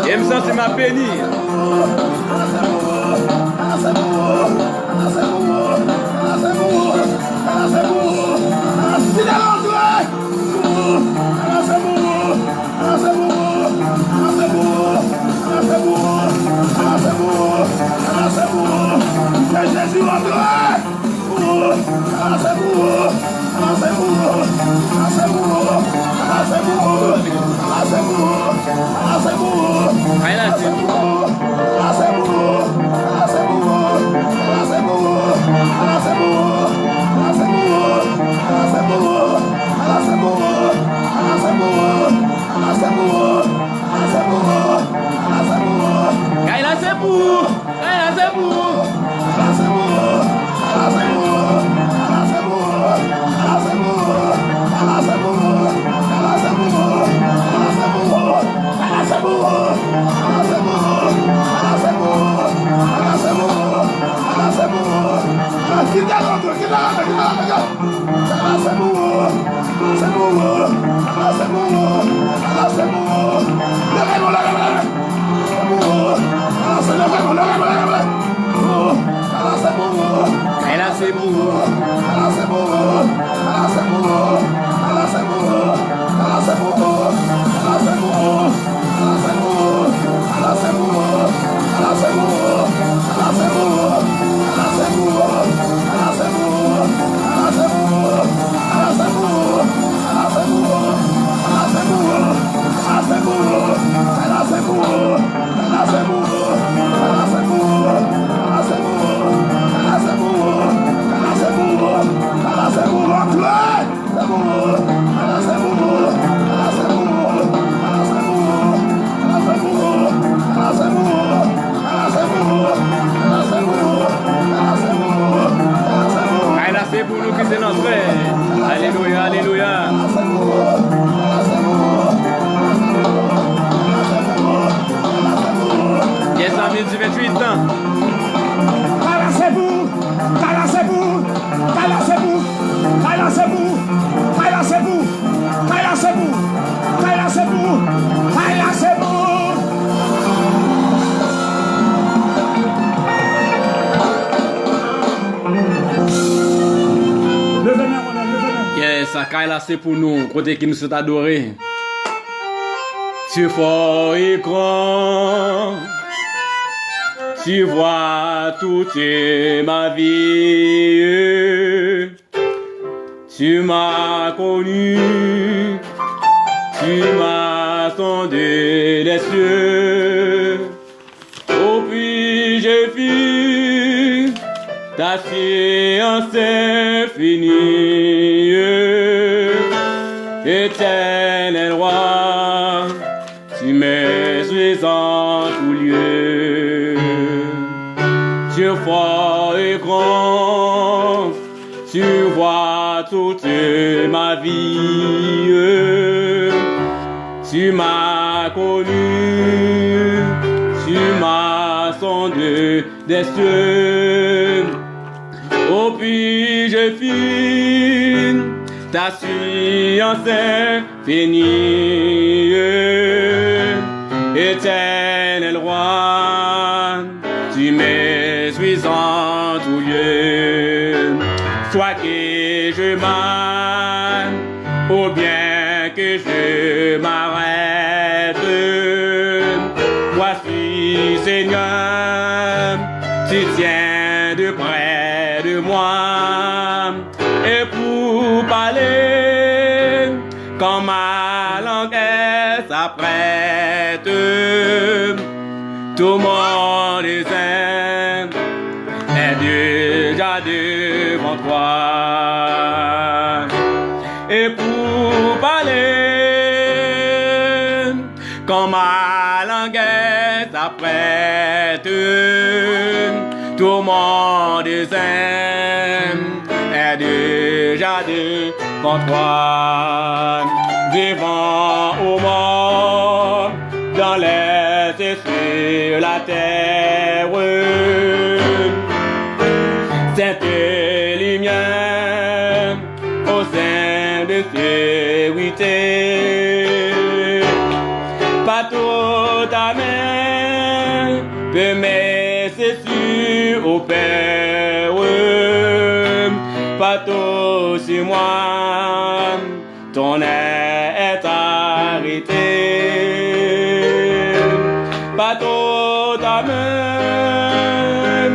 Et me sens ma béni. Alléluia, alléluia. Yes, amis du 28 ans. Ça là c'est pour nous, côté qui nous sont adorés. Tu es fort et grand, tu vois toute ma vie. Tu m'as connu, tu m'as sondé les cieux. Oh puis j'ai vu ta science infinie. Éternel roi, tu m'es en tout lieu. Tu es fort et grand, tu vois toute ma vie. Tu m'as connu, tu m'as sondé des cieux. Oh puis j'ai fini ta science infinie. Éternel roi, tu m'es en tout lieu. Soit que je m'aille, ou bien que je m'arrête, voici Seigneur, tu tiens de près de moi. Et pour parler, quand ma langue s'apprête, tout mon dessein est déjà devant toi. Et pour parler, quand ma langue s'apprête, tout mon dessein est déjà devant toi. Vivant au mort, dans l'air et sur la terre, cette lumière au sein de vérité. Pas toute ta main peut m'aider sur au Père. Pas tout sur moi, ton air est arrêté. Pas tout ta main,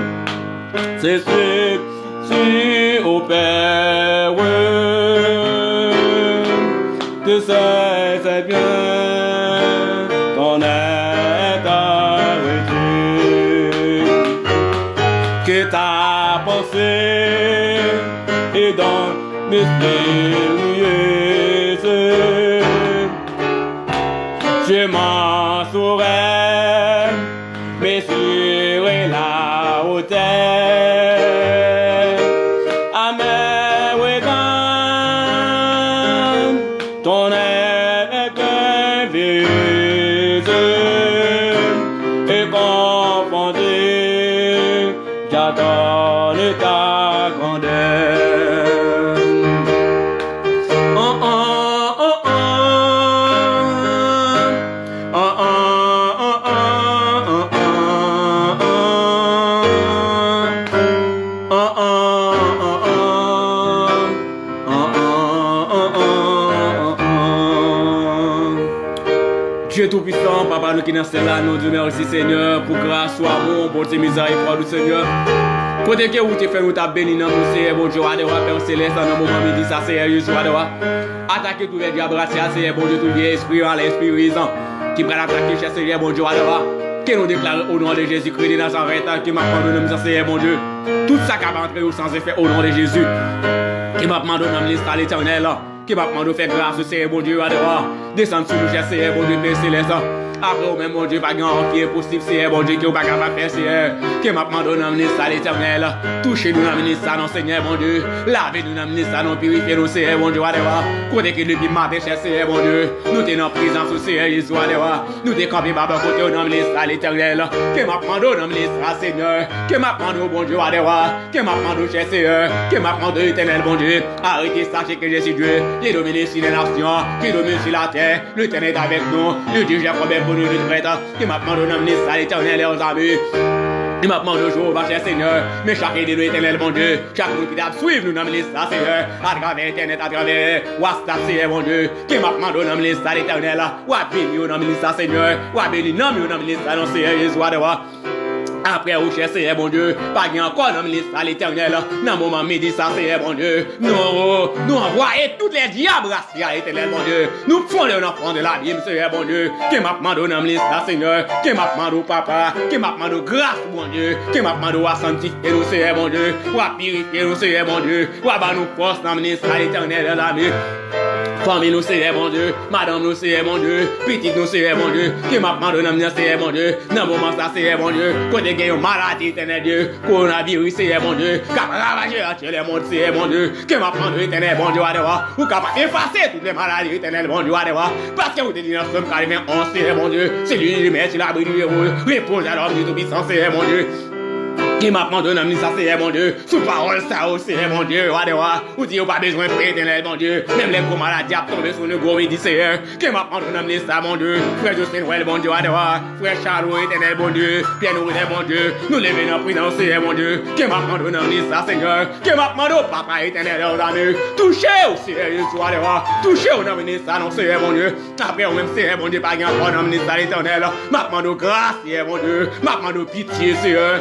c'est ce sur au Père. De ça, c'est bien ton air. pensées et dans mystérieuse. Je m'en saurai, mais sur la hauteur, à mes regards, ton aile est invise et confondée, j'attends ta grandeur. Oh, oh, oh, oh. Dieu Tout-Puissant, Papa, nous qui dans celle-là, nous disons merci Seigneur pour grâce, amour, bonté, miséricorde, Seigneur. Côté que vous te faites nous t'a béni dans nous, Seigneur, bon Dieu, Père Céleste, dans le moment midi, ça, Seigneur, Jésus, attaquer tous les diables, Seigneur, bon Dieu, tout le esprit, l'esprit risant, qui prend l'attaquer, cher Seigneur, bon Dieu, que nous déclarons au nom de Jésus-Christ de Nazareth, qui m'a pardonné, nous, Seigneur, bon Dieu, tout ça qui va entrer sans effet au nom de Jésus, qui m'a pardonné, nous, l'État éternel, qui m'a demandé de faire grâce, Seigneur, bon Dieu, à devoir descendre sur nous, cher Seigneur, bon Dieu, Père Céleste. Après, au même, mon Dieu, pas grand qui est possible, Seigneur, bon Dieu, qui n'est pas capable de faire, Seigneur, qui m'a demandé de nous amener ça, l'Éternel. Touchez-nous, nous amener ça, non, Seigneur, bon Dieu. Lavez-nous, nous amener ça, non, purifiez-nous, Seigneur, bon Dieu, à devoir. Côté que depuis matin, cher Seigneur, bon Dieu, nous t'es en présence, Seigneur, Jésus, à devoir. Nous t'es campé, Papa, côté, nous amener ça, l'Éternel. Qui m'a demandé de nous amener ça, Seigneur. Qui m'a demandé, bon Dieu, à devoir. Qui m'a demandé, cher Seigneur. Qui m'a demandé, Éternel, bon Dieu. Arrêtez, sachez que je suis Dieu. Qui domine sur les nations, qui domine sur la terre. L'Éternel est avec nous. Le Dieu, j'ai promis pour nous, le prêtre. Qui m'a demandé d'amener ça, l'Éternel, aux amis. Il m'a demandé toujours, cher Seigneur, mais chacun de nous, Éternel, mon Dieu, chaque monde qui doit suivre nous, d'amener ça, Seigneur, à travers Internet, à travers WhatsApp, Seigneur, mon Dieu, qui m'a demandé d'amener ça, l'Éternel, ou à bénir, d'amener ça, Seigneur, ou à bénir, d'amener ça, non, Seigneur, Jésus, à devoir. Après, au cher Seigneur, bon Dieu, pas encore dans ça, l'Éternel, dans le moment midi, ça, Seigneur, bon Dieu, nous envoyons tous les diables, l'Éternel, bon Dieu, nous fondons l'enfant de la Bible, Seigneur, bon Dieu, qui m'a demandé dans ça, Seigneur, qui m'a demandé papa, qui m'a demandé grâce, bon Dieu, qui m'a demandé à sanctifier nous, Seigneur, bon Dieu, ou à purifier nous, Seigneur, bon Dieu, ou à nous force dans ça, l'Éternel, l'ami. Famille nous, Seigneur, mon Dieu, madame nous, Seigneur, mon Dieu, petite nous, Seigneur, mon Dieu, qui m'a demandé d'amener, Seigneur, mon Dieu, dans le moment ça, Seigneur, mon Dieu, côté qu'il y a une maladie, Éternel Dieu, coronavirus, Seigneur, mon Dieu, capable de ravager entier le monde, Seigneur, mon Dieu, qui m'a demandé, Éternel, mon Dieu, à devoir, ou capable d'effacer toutes les maladies, Éternel, mon Dieu, à devoir, parce que vous êtes dit dans Somme 41, Seigneur, mon Dieu, c'est lui qui met sur l'abri du héros, réponse à l'homme du Tout-Puissant, Seigneur, mon Dieu. Qui m'a demandé d'amener ça, Seigneur, mon Dieu, sous parole, ça, Seigneur, mon Dieu, ou dit, pas besoin de prier, Éternel, mon Dieu, même les gros maladies à tomber sur le gros midi, Seigneur, qui m'a demandé d'amener ça, mon Dieu, frère Justin Noël, mon Dieu, frère Charles, Éternel, mon Dieu, Pierre Noël, mon Dieu, nous levons dans la prison, Seigneur, mon Dieu, qui m'a demandé d'amener ça, Seigneur, qui m'a demandé au Papa, Éternel, aux amis, touchez au Seigneur, touchez au d'amener ça, non, Seigneur, mon Dieu, après, au même, Seigneur, mon Dieu, pas grand pour d'amener ça, l'Éternel, m'a demandé grâce, Seigneur, mon Dieu, m'a demandé pitié, Seigneur.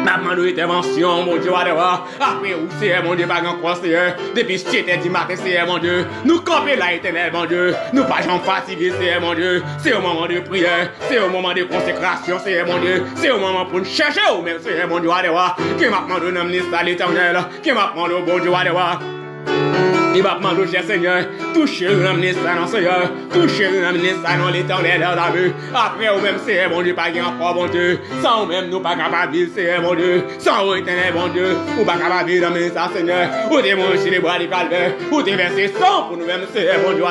M'a demandé intervention, mon Dieu, après où c'est, mon Dieu, pas encore, Seigneur, depuis 7h du matin, Seigneur, mon Dieu, nous camper là, Éternel, mon Dieu, nous pas jamais fatigués, Seigneur, mon Dieu, c'est au moment de prière, c'est au moment de consécration, Seigneur, mon Dieu, c'est au moment pour nous chercher, ou même, Seigneur, mon Dieu, qui m'a demandé d'amener ça, l'Éternel, qui m'a demandé, bon Dieu, il m'a demandé, cher Seigneur, touchez-nous dans le ça, non, Seigneur, touchez-nous dans le ça, non, l'Éternel, après, ou même, Seigneur, mon Dieu, pas grand bon Dieu, sans ou même, nous pas capables de vivre, Seigneur, mon Dieu, sans ou Éternel, mon Dieu, ou pas capables de vivre dans le ça, Seigneur, ou t'es mort sur les bois du calvaire, ou t'es versé sang pour nous-mêmes, Seigneur, mon Dieu,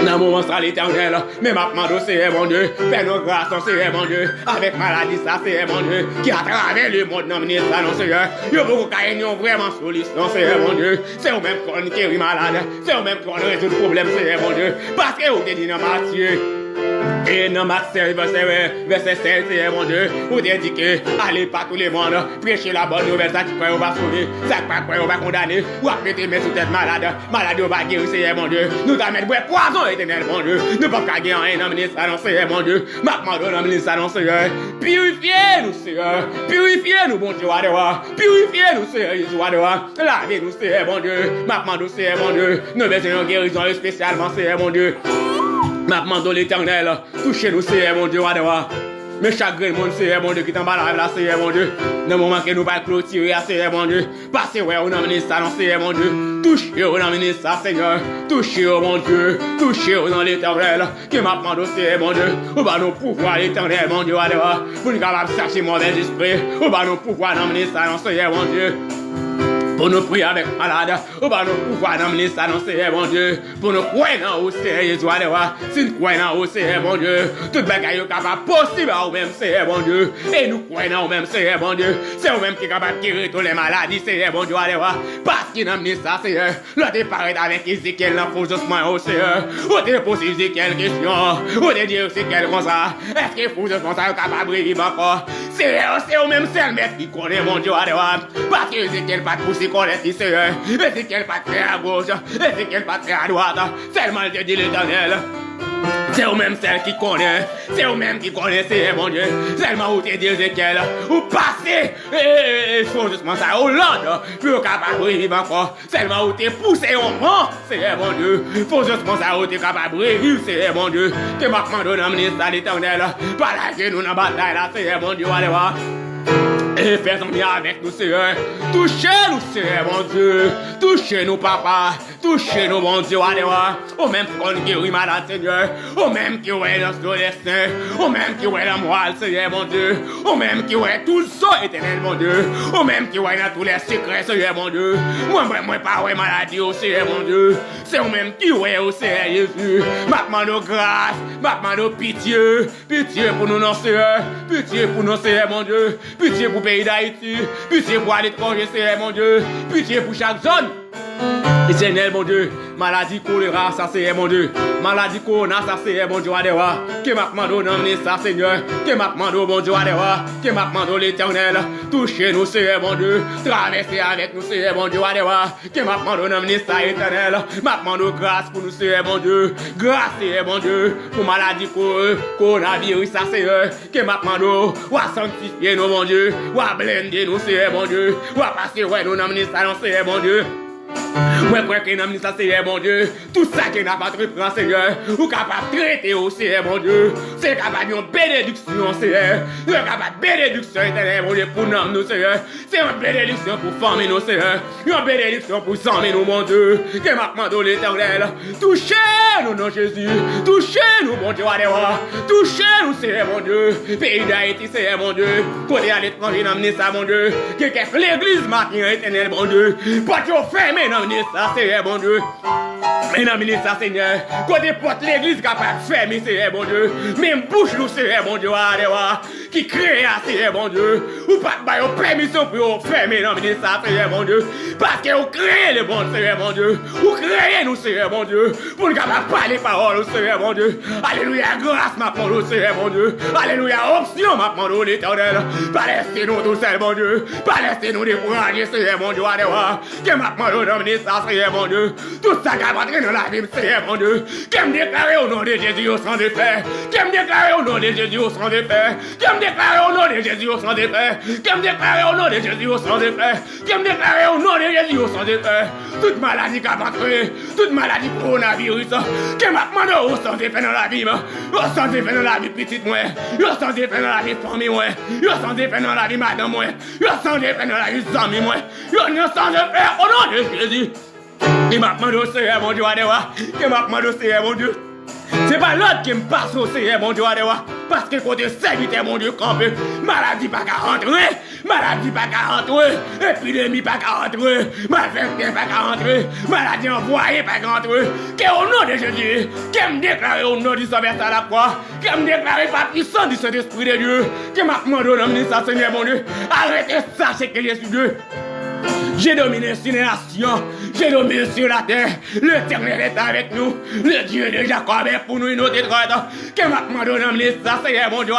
dans le moment ça, l'Éternel, mais m'a demandé, Seigneur, mon Dieu, fais nos grâces, Seigneur, mon Dieu, avec maladie, ça, Seigneur, mon Dieu, qui à travers le monde, non, ça, non, Seigneur, il y a beaucoup qui ont vraiment solution, Seigneur, mon Dieu, c'est au même qu'on qui est malade, c'est au même qu'on résout le problème, Seigneur, mon Dieu, parce que vous êtes dit dans Matthieu. Et dans Matthieu, verset 7, Seigneur, mon Dieu, vous êtes dit que allez par tous les mondes, prêchez la bonne nouvelle, ça qui croit, on va sauver, ça qui croit, on va condamner, ou après te mettre sous tête malade, on va guérir, Seigneur, mon Dieu, nous t'amène boire poison, Éternel, mon Dieu, nous pas qu'à gagner un homme, ça, non, Seigneur, mon Dieu, ma demande, homme, ça, non, Seigneur, purifiez-nous, Seigneur, purifiez-nous, bon Dieu, purifiez-nous, Seigneur, Jésus, lavez-nous, Seigneur, mon Dieu, ma demande, Seigneur, mon Dieu, nous besoin de guérison spécialement, Seigneur, mon Dieu. Ma demande l'Éternel, touchez-nous, Seigneur, mon Dieu, Mais chaque monde, Seigneur mon Dieu, qui t'en bas là, Seigneur mon Dieu. Dans le moment que nous pas clôturer, Seigneur mon Dieu. Passez, ouais, on a mené ça, non, Seigneur mon Dieu. Touchez, on a mené ça, Seigneur. Touchez, mon Dieu. Touchez, dans l'éternel. Qui m'a demandé, Seigneur mon Dieu. On va nous pouvoir l'éternel, mon Dieu, alors. Pour nous capables de chercher mauvais esprit. On va nous pouvoir emmener ça, non, Seigneur mon Dieu. Pour nous prier avec malade, on va nous pouvoir emmener ça dans Seigneur mon Dieu. Pour nous croire dans au Seigneur Jésus, si nous croyons dans au Seigneur mon Dieu, tout bagaille est capable possible à vous-même Seigneur mon Dieu. Et nous croyons dans vous-même Seigneur mon Dieu. C'est vous-même qui est capable de guérir toutes les maladies Seigneur mon Dieu. Parce qu'il a amené ça Seigneur. Là t'es parlé avec Ézéchiel dans faux justement au Seigneur. On t'a posé Ézéchiel question. On t'a dit Ézéchiel comme ça. Est-ce que faux justement ça est capable de vivre encore? Seigneur, c'est vous-même seul maître qui connaît mon Dieu. Parce que Ézéchiel pas de pousser connaître Seigneur, Ézéchiel pas très à gauche, Ézéchiel pas très à droite, seulement Dieu dit l'éternel. C'est vous-même celle qui connaît, c'est vous-même qui connaissez, mon Dieu. Seulement où t'es dit Ézéchiel, ou passez, et faut justement ça au Hollande, puis au capable de vivre encore. Seulement où t'es poussé au vent, c'est mon Dieu. Faut justement ça où t'es capable de vivre, c'est mon Dieu. Que m'a demandé d'amener ça l'éternel, pas là nous dans la bataille là, c'est mon Dieu, allez voir. Et fais-en bien avec nous, Seigneur. Touchez-nous, Seigneur, mon Dieu. Touchez-nous, papa. Touchez-nous, mon Dieu. Allez voir. Au même qu'on guérit malade, Seigneur. Au même qui est dans ce destin. Au même qui est dans moi, Seigneur, mon Dieu. Au même qui est tout ça, éternel, mon Dieu. Au même qui est dans tous les secrets, Seigneur, mon Dieu. Moi, pas ouais maladie, au Seigneur, mon Dieu. C'est au même qui est au Seigneur, Jésus. Ma demande grâce. Ma demande pitié. Pitié pour nous, non, Seigneur. Pitié pour nous, Seigneur, mon Dieu. Pitié pour pays d'Haïti, pitié pour l'étranger, Seigneur mon Dieu, pitié pour chaque zone. Éternel mon Dieu, maladie choléra, ça c'est mon Dieu, maladie corona, ça c'est mon Dieu, allez voir, que m'a demandé d'emmener ça Seigneur, que m'a demandé mon Dieu, allez voir, que m'a demandé l'éternel, touchez-nous Seigneur mon Dieu, traversez avec nous Seigneur mon Dieu, allez voir, que m'a demandé d'emmener ça éternel, m'a demandé grâce pour nous Seigneur mon Dieu, grâce Seigneur mon Dieu, pour maladie coronavirus, ça Seigneur, que m'a demandé, ou à sanctifier nous mon Dieu, ou à blender nous Seigneur mon Dieu, ou à passer ouais nous emmener ça dans Seigneur mon Dieu. Ouais, pour que nous ça, Seigneur mon Dieu, tout ça qui n'a pas reprend, Seigneur, ou capable de traiter au Seigneur mon Dieu, c'est capable d'une bénédiction, Seigneur, c'est capable de bénédiction, éternel mon Dieu, pour nous, Seigneur, c'est une bénédiction pour former nous, Seigneur, une bénédiction pour s'emmener nous, mon Dieu, que m'a demandé l'éternel, touchez-nous, non Jésus, touchez-nous, mon Dieu, allez voir, touchez-nous, Seigneur mon Dieu, pays d'Haïti, Seigneur mon Dieu, côté à l'étranger, n'amenez ça, mon Dieu, que l'église matin, éternel mon Dieu, pas trop fermé, n'amenez ça, Seigneur mon Dieu. Mais non, ça, Seigneur. Côté porte l'église capable de fermer, Seigneur mon Dieu. Même bouche nous, Seigneur mon Dieu, qui crée, Seigneur mon Dieu. Ou pas de permission pour fermer, non, ça, Seigneur mon Dieu. Parce que vous créez les bons, Seigneur mon Dieu. Vous créez nous, Seigneur mon Dieu. Pour nous capables de parler parole, Seigneur mon Dieu. Alléluia, grâce, ma parole, Seigneur mon Dieu. Alléluia, option, ma parole, l'éternel. Pas laissez-nous tout seul, mon Dieu. Pas laissez-nous décourager, Seigneur mon Dieu, alléluia. Que ma parole, d'emmener ça, Seigneur mon Dieu. Tout ça qui va entrer dans la vie, Seigneur mon Dieu. Qui me déclare au nom de Jésus au sang de paix. Qui me déclare au nom de Jésus au sang de paix. Qui me déclare au nom de Jésus au sang de paix. Qui me déclare au nom de Jésus au sang de paix. Qui me déclare au nom de Jésus au sang de paix. Toute maladie qui va entrer, toute maladie coronavirus, qui m'a demandé au sang de paix dans la vie, au sang de paix dans la vie petite moi, au sang de paix dans la vie famille moi, au sang de paix dans la vie madame moi, au sang de paix dans la vie amis moi, au sang de paix au nom de Jésus. Il m'a demandé au Seigneur mon Dieu, il m'a demandé au Seigneur mon Dieu. C'est pas l'autre qui me passe au Seigneur mon Dieu, parce que côté serviteur mon Dieu campé, maladie pas qu'à rentrer, maladie pas qu'à rentrer, épidémie pas qu'à rentrer, malfaiteurs pas qu'à rentrer, maladie envoyée pas qu'à rentrer, qu'au nom de Jésus, qui me déclare au nom du Sauveur à la croix, qui me déclare par puissance du Saint-Esprit de Dieu, qui m'a demandé au nom de ça, Seigneur mon Dieu, arrêtez ça, c'est que je suis Dieu. J'ai dominé sur les nations, j'ai dominé sur la terre, l'Éternel est avec nous, le Dieu de Jacob est pour nous une autre étroite, que m'a demandé d'emmener ça, Seigneur mon Dieu,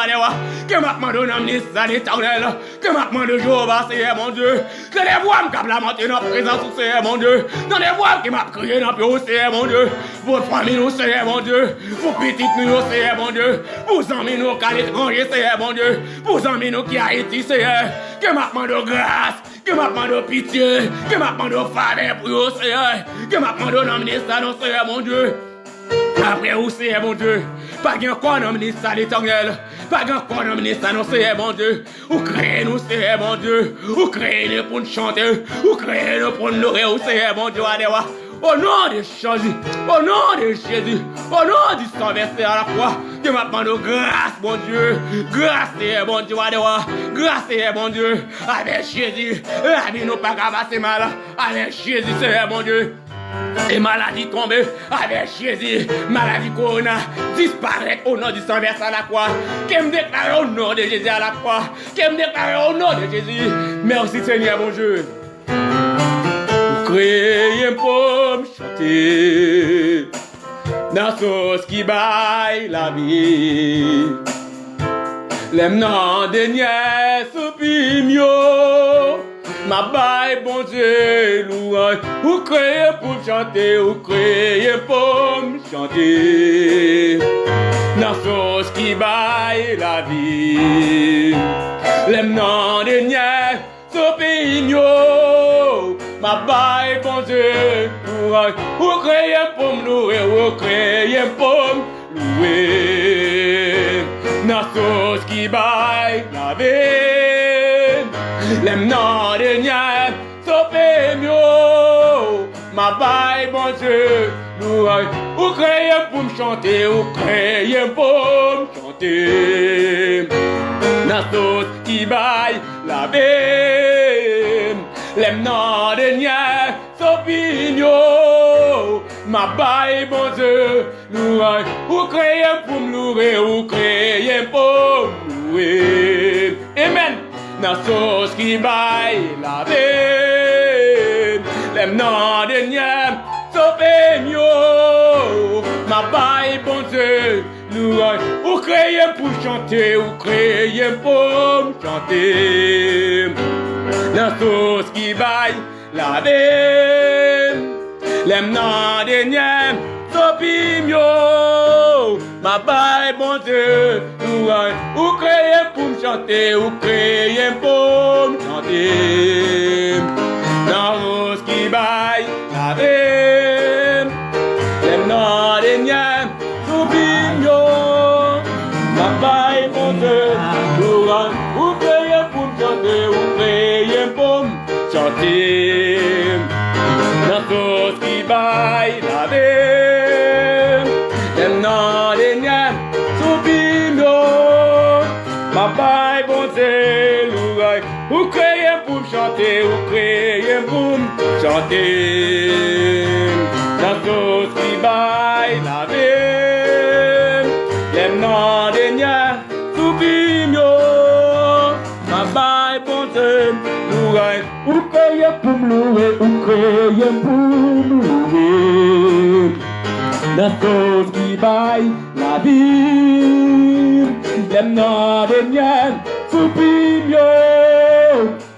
que m'a demandé d'emmener ça, l'Éternel, que m'a demandé de Jéhovah, Seigneur mon Dieu, que les voix me capent la monter dans la présence, Seigneur mon Dieu, dans les voix qui m'a crié dans le bureau, Seigneur mon Dieu, pour famille nous, Seigneur mon Dieu, pour petite nous, Seigneur mon Dieu, pour amis nous qui à l'étranger, Seigneur mon Dieu, pour amis nous qui à Haïti, Seigneur, que m'a demandé grâce, que m'a demandé pitié, que m'a demandé faveur pour vous, Seigneur, que m'a demandé d'emmener ça dans Seigneur mon Dieu. Après vous, Seigneur mon Dieu, Pas encore non ministre l'éternel. Pas encore non ministre non c'est mon Dieu. Ou créez nous c'est mon Dieu. Ou créez nous pour nous chanter. Ou créez nous pour nous louer. Ou c'est mon Dieu adewa. Au nom de Jésus, au nom de Jésus, au nom du sang versé à la croix, que maintenant nous grâce, mon Dieu, grâce et bon Dieu, grâce et bon Dieu, avec Jésus, la vie nous pas capable mal, avec Jésus, c'est mon Dieu. Et maladie tombée, avec Jésus, maladie corona, disparaît au nom du sang versé à la croix, qui me déclare au nom de Jésus à la croix, qui me déclare au nom de Jésus. Merci Seigneur, mon Dieu. Créez pour me chanter dans sauce qui baille la vie. Les noms de niais soupimio, ma baille bon Dieu louange. Vous créez pour me chanter, vous créez pour me chanter dans sauce qui baille la vie. Les noms de niais soupimio, ma baille bon Dieu, vous créez pour me louer, vous créez pour me louer. Dans sauce qui baille la vie, les noms de niais, sauvez mieux. Ma baille bon Dieu, vous créez pour me chanter, vous créez pour me chanter. Dans sauce qui baille la vie, les noms de niais, s'opinion, ma baille, bon Dieu, louange, vous créez pour me louer, vous créez pour me louer. Amen. Dans sauce qui baille la vie, les noms de niais, s'opinion, ma baille, bon Dieu, louange, vous créez pour chanter, vous créez pour me chanter. Dans sauce qui baille la vie, les noms de niais, s'opimio, ma baille, bon Dieu, louange, vous créez pour me chanter, vous créez pour me chanter. Dans sauce qui baille la vie, les noms de niais, s'opimio, ma baille, bon Dieu, louange, vous créez pour me chanter, vous créez pour me chanter. Dans sauce qui baille la vie, les noms de niais, soupimio, ma baille, bon Dieu, louange, vous créez pour me chanter, vous créez pour me chanter. Dans sauce qui baille la vie, les noms de niais, soupimio, ma baille, bon Dieu, louange, vous créez pour me louer, vous créez pour me louer. Dans sauce qui baille la vie, les noms de niais, soupimio,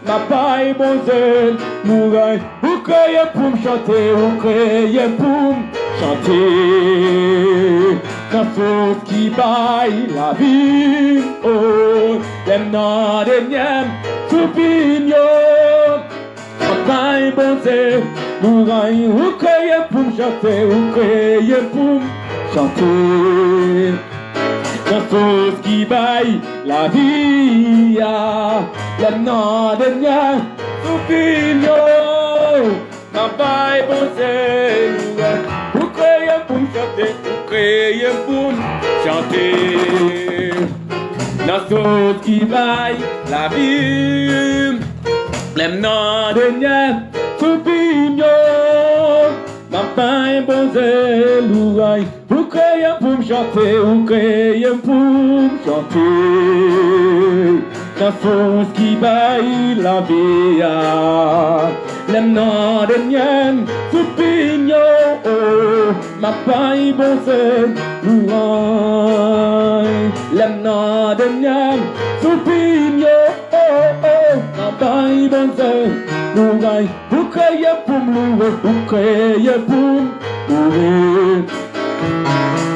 ma baille, bon Dieu, louange, vous créez pour me chanter, vous créez pour me chanter. Dans sauce qui baille la vie, oh, les noms de niais, soupimio, ma baille, bon Dieu, louange, vous créez pour me chanter, vous créez pour me chanter. Dans sauce qui baille la vie, les noms de niais, soupimio, ma baille, bon Dieu, vous créez pour me chanter, vous créez pour me chanter. Dans sauce qui baille la vie, les noms de niais, soupimio, ma baille, bon Dieu, louange, vous créez pour me chanter, vous créez pour me chanter. Dans sauce qui baille la vie, les noms de niais, soupimio, ma baille, bon Dieu, louange, les noms de niais, soupimio, ma baille, bon Dieu, louange, vous créez pour me louer, vous créez pour me louer.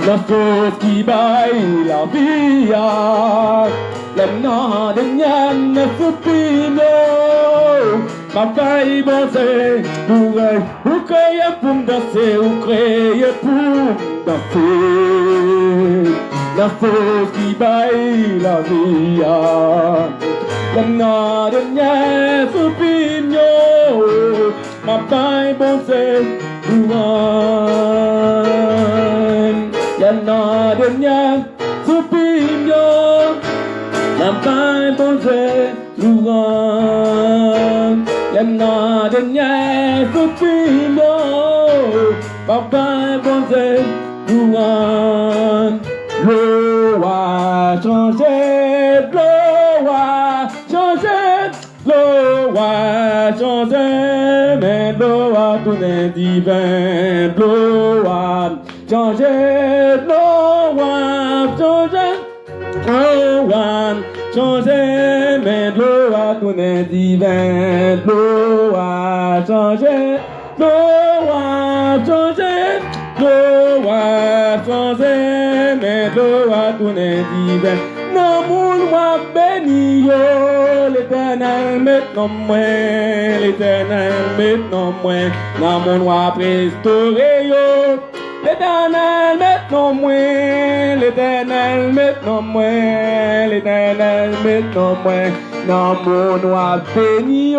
La sauce qui baille la vie, les noms de niais, soupimio, ma baille, bon Dieu, louange, vous créez pour me danser, vous créez pour me danser. la force qui baille la vie. La dernière opinion, ma paille bon c'est louange. La dernière opinion, ma paille bon c'est louange. La dernière opinion, ma paille bon c'est louange. L'eau a changé, l'eau a changé, l'eau a changé, mais l'eau a tourné divin, l'eau a changé, l'eau a changé, l'eau a changé, mais l'eau a tourné divin, l'eau a changé, l'eau a changé, l'eau a changé, mais l'eau a tourné divin. Non, mon roi béni, l'Éternel maintenant moi, l'Éternel maintenant moi, non, mon roi restauré, l'Éternel maintenant moi, l'Éternel maintenant moi, l'Éternel maintenant moi, non, mon roi béni,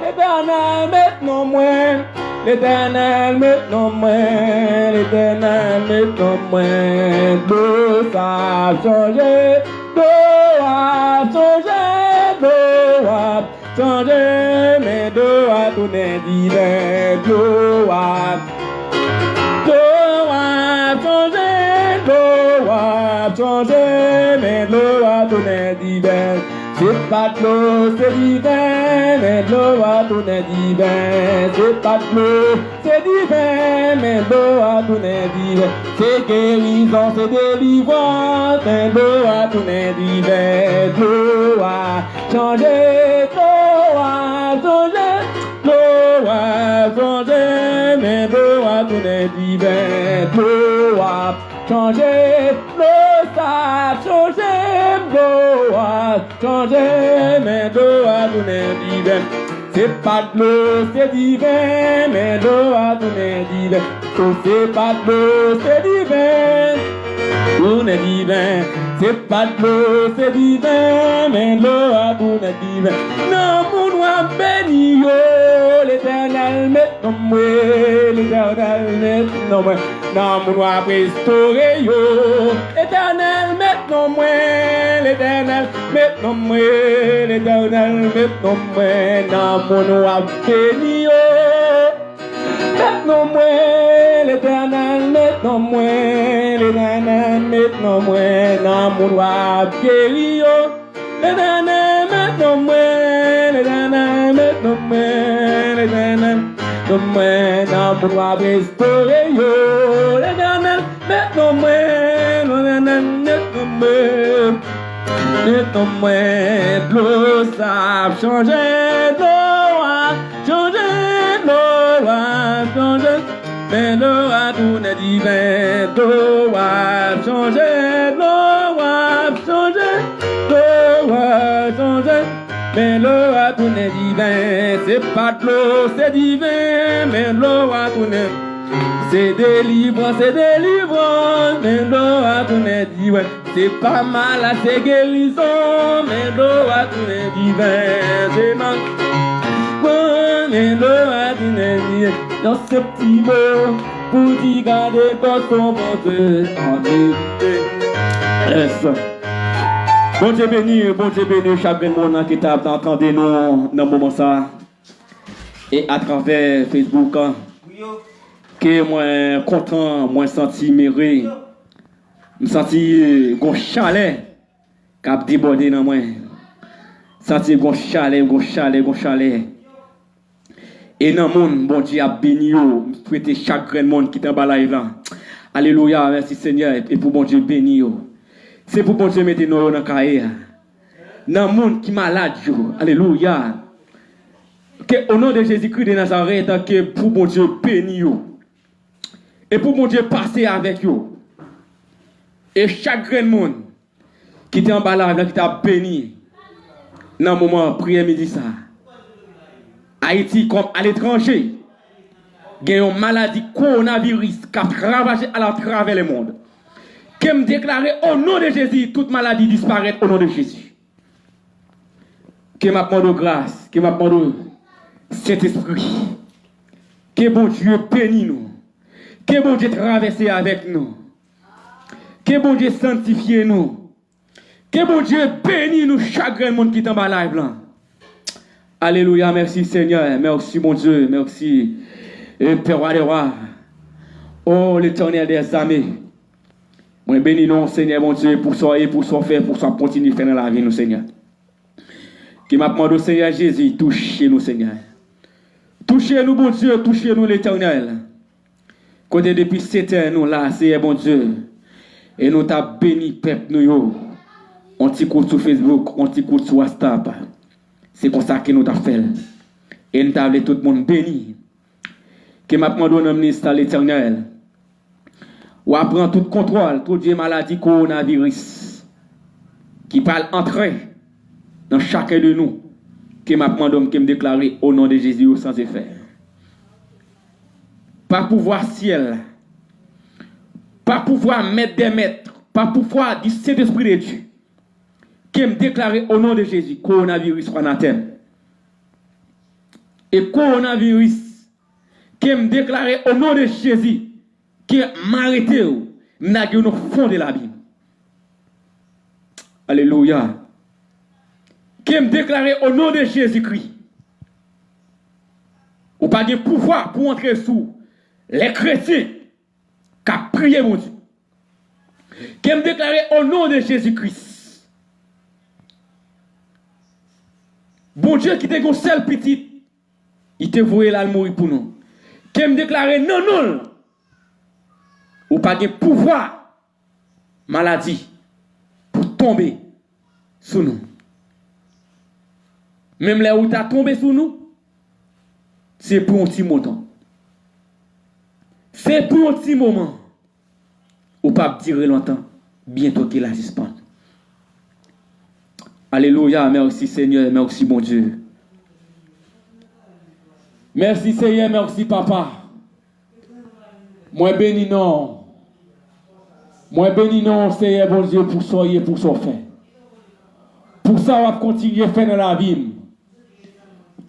l'Éternel maintenant moi. L'Éternel maintenant moi, l'Éternel maintenant moi, l'eau a changé, l'eau a changé, l'eau a changé, mais l'eau a tourné divin, l'eau a changé, l'eau a changé, mais l'eau a tourné divin. C'est pas de l'eau, c'est divin, mais l'eau a tourné divin. C'est pas de l'eau, c'est divin, mais l'eau a tourné divin. C'est guérison, c'est délivrance, mais l'eau a tourné divin. L'eau a changé, l'eau a changé, l'eau a changé, mais l'eau a tourné divin. L'eau a changé, l'eau a changé, l'eau a changé, mais l'eau a tourné divin. C'est pas de l'eau, c'est divin, mais l'eau a tourné divin. C'est pas de l'eau, c'est divin, tourné divin. C'est pas de l'eau, c'est divin, mais l'eau a tourné divin. Non, mon roi béni, l'Éternel maintenant moi, l'Éternel maintenant moi. Non, mon roi restauré, l'Éternel maintenant moi, l'Éternel maintenant moi, l'Éternel maintenant moi. Non, mon roi béni, maintenant moi, l'Éternel maintenant moi, l'Éternel maintenant moi. Non, mon roi guéri, l'Éternel maintenant moi, l'Éternel maintenant moi, l'Éternel maintenant moi. Non, mon roi restauré, l'Éternel maintenant moi, l'Éternel maintenant moi. Maintenant moi, l'eau a changé, l'eau a changé, l'eau a changé, mais l'eau a tourné divin. L'eau a changé, l'eau a changé, l'eau a changé, mais l'eau a tourné divin. C'est pas de l'eau, c'est divin, mais l'eau a tourné. C'est délivrance, mais l'eau a tourné divin. C'est pas mal, c'est guérison, mais l'eau a tourné divin. C'est mal, mais l'eau a tourné divin. Dans ce petit mot, pour t'y garder dans son ventre, en vérité. Bon Dieu béni, chaque monde qui t'a entendu nous dans le moment ça. Et à travers Facebook, que moi content, moi senti méré, me senti gon chalet cap débordé dans moi. Senti gon chalet. Et dans monde bon Dieu a béni yo, souhaiter chaque grand monde qui est en bas live là. Alléluia, merci Seigneur et pour bon Dieu béni yo. C'est pour bon Dieu mettre nous dans carrière. Dans monde qui malade yo. Alléluia. Que au nom de Jésus-Christ de Nazareth que pour bon Dieu béni yo. Et pour mon Dieu passer avec vous. Et chaque grand monde qui est en bas là, qui t'a béni dans le moment prière midi ça. Haïti comme à l'étranger, il y a une maladie coronavirus qui a ravagé à travers le monde. Que me déclarer au nom de Jésus, toute maladie disparaît au nom de Jésus. Que m'a demandé grâce, que m'a demandé Saint-Esprit. Que bon Dieu bénisse nous. Que bon Dieu traverse avec nous. Que bon Dieu sanctifie nous. Que bon Dieu bénisse nous chaque monde qui est en bas live là. Alléluia, merci Seigneur, merci mon Dieu, merci Père roi des rois. Oh l'Éternel des armées. Moi bénis nous Seigneur mon Dieu pour soyez, pour son faire, pour son continuer faire dans la vie nous Seigneur. Qui m'a demandé au Seigneur Jésus, touchez-nous Seigneur. Touchez-nous bon Dieu, touchez-nous l'Éternel. Côté depuis 7 ans nous là, Seigneur bon Dieu. Et nous t'a béni peuple nous yo. On t'y court sur Facebook, on t'y court sur WhatsApp. C'est comme ça que nous t'a fait. Et nous t'a tout le monde béni. Que m'a demandé au ministre l'Éternel. Ou apprend tout contrôle, tout Dieu maladie coronavirus. Qui parle entrer dans chacun de nous. Que m'a demandé que me déclarer au nom de Jésus sans effet. Pas pouvoir ciel. Pas pouvoir mettre des maîtres. Pas pouvoir du Saint-Esprit de Dieu. Qui me déclarer au nom de Jésus, coronavirus soit anathème. Et coronavirus, qui me déclarer au nom de Jésus, qui m'arrête ou n'a que nous fond de la Bible. Alléluia. Qui me déclarer au nom de Jésus-Christ. Ou pas de pouvoir pour entrer sous les chrétiens qui ont prié mon Dieu. Qui me déclarer au nom de Jésus-Christ. Bon Dieu qui te gon seul petit, il te voué là mourir pour nous. Qui me déclarer non non. Ou pas de pouvoir maladie pour tomber sous nous. Même là où tu as tombé sous nous, c'est pour un petit moment. C'est pour un petit moment. Ou pas durer longtemps, bientôt qu'il la suspende. Alléluia, merci Seigneur, merci mon Dieu. Merci Seigneur, merci Papa. Moi béni non. Moi béni non, Seigneur, bon Dieu, pour soyez, pour son fait. Pour ça, on va continuer à faire dans la vie.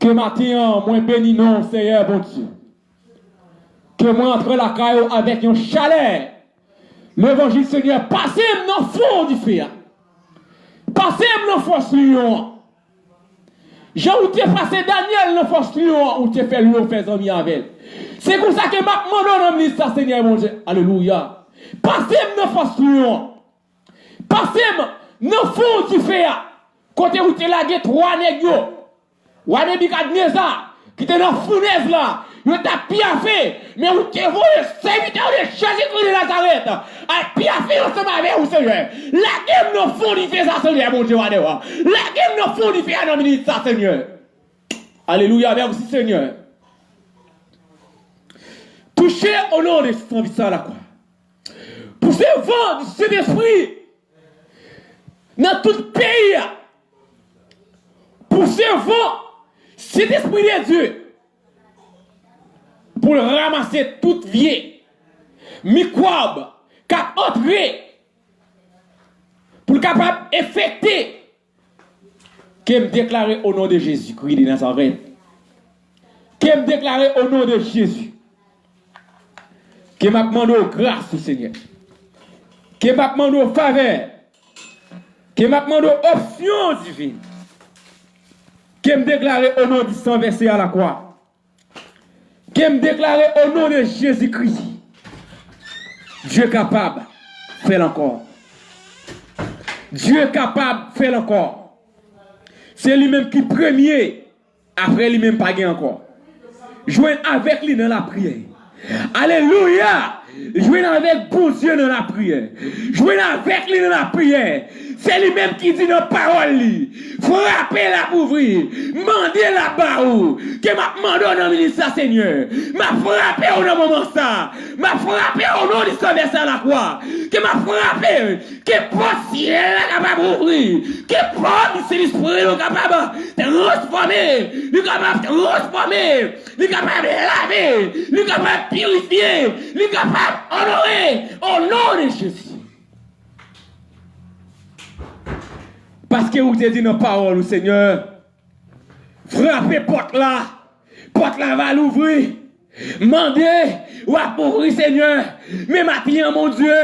Que matin, moi béni non, Seigneur, bon Dieu. Que moi entre la caillou avec un chalet. L'évangile Seigneur, passez dans le fond du feu. Passez dans le force lion. Jean où tu passé Daniel dans le force lion, où tu fait lion fait amis avec. C'est comme ça que m'a demandé dans ministère Seigneur mon Dieu. Alléluia. Passez dans le force lion. Passez dans le fond du feu. Côté où tu lagué 3 nègres. Wane Bikadneza qui était dans la fournaise là. Il t'a piaffé, mais vous te voyez, serviteur de Jésus-Christ de Nazareth, a piaffé ensemble avec vous, Seigneur. La game nous fournit ça, Seigneur, mon Dieu, la game nous fournit ça, ministre, Seigneur. Alléluia, merci, Seigneur. Touchez au nom de son visage à la croix. Poussez vent du Saint-Esprit dans tout le pays. Poussez vent, Saint-Esprit de Dieu. Pour ramasser toute vieille microbe qui a entré pour capable effecter qui me déclarer au nom de Jésus-Christ de Nazareth, qui me déclarer au nom de Jésus, qui m'a demandé grâce au Seigneur, qui m'a demandé faveur, qui m'a demandé option divine, qui me déclarer au nom du sang versé à la croix. Qui me déclarer au nom de Jésus-Christ. Dieu est capable, fait encore. Dieu est capable, fait encore. C'est lui-même qui premier, après lui-même pas encore. Joignez avec lui dans la prière. Alléluia. Joignez avec bon Dieu dans la prière. Joignez avec lui dans la prière. C'est lui-même qui dit dans la parole. Frappez la pour ouvrir. Mandez la barre. Que m'a demandé au nom du ministère Seigneur. M'a frappé au nom moment ça. M'a frappé au nom du Sauveur à la croix. Que m'a frappé. Que porte ciel est capable d'ouvrir. Que porte du Saint-Esprit est capable de transformer. Il est capable de transformer. Il est capable de laver. Il est capable de purifier. Il est capable d'honorer au nom de Jésus. Parce que vous avez dit dans la parole, Seigneur, frappez porte là va l'ouvrir. Mandez, ou à ouvrir, Seigneur. Mais maintenant, mon Dieu,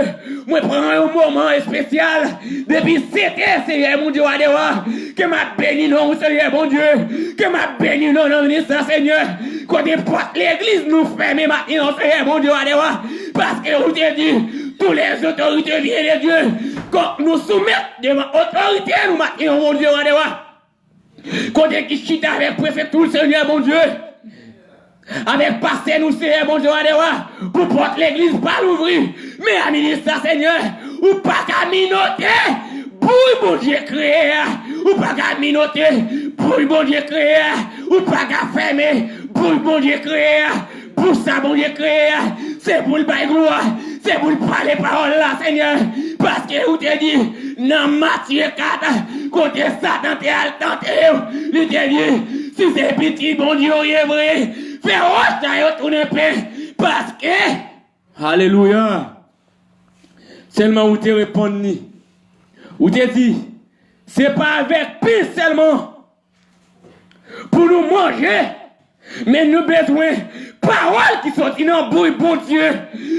moi prends un moment spécial. Depuis 7 ans, Seigneur, mon Dieu, que m'a béni, non, Seigneur, mon Dieu. Que m'a béni, non, ça, Seigneur. Quand l'église nous ferme maintenant, Seigneur, mon Dieu, parce que vous avez dit, tous les autorités viennent de Dieu. Quand nous soumettons devant l'autorité, nous maintenant, mon Dieu, quand qui chita avec préfet tout le Seigneur, mon Dieu. Avec passer nous, Seigneur, mon Dieu, pour porter l'église, pas l'ouvrir. Mais à ministre, Seigneur, ou pas qu'à minoter, pour mon Dieu créé, ou pas qu'à minoter, pour mon Dieu créé, ou pas qu'à fermer, pour mon Dieu créé, pour ça, mon Dieu créé, c'est pour le bail gloire, c'est pour le parler parole là, Seigneur, parce que vous te dit, dans Matthieu 4, côté Satan, t'es à tenter, il te dit, si c'est petit, bon Dieu, il est vrai, fais roche, t'as tourné paix, parce que, Alléluia. Seulement où te répondu, où te dit, c'est pas avec pisse seulement pour nous manger, mais nous besoin paroles qui sont dans le bouille, bon Dieu,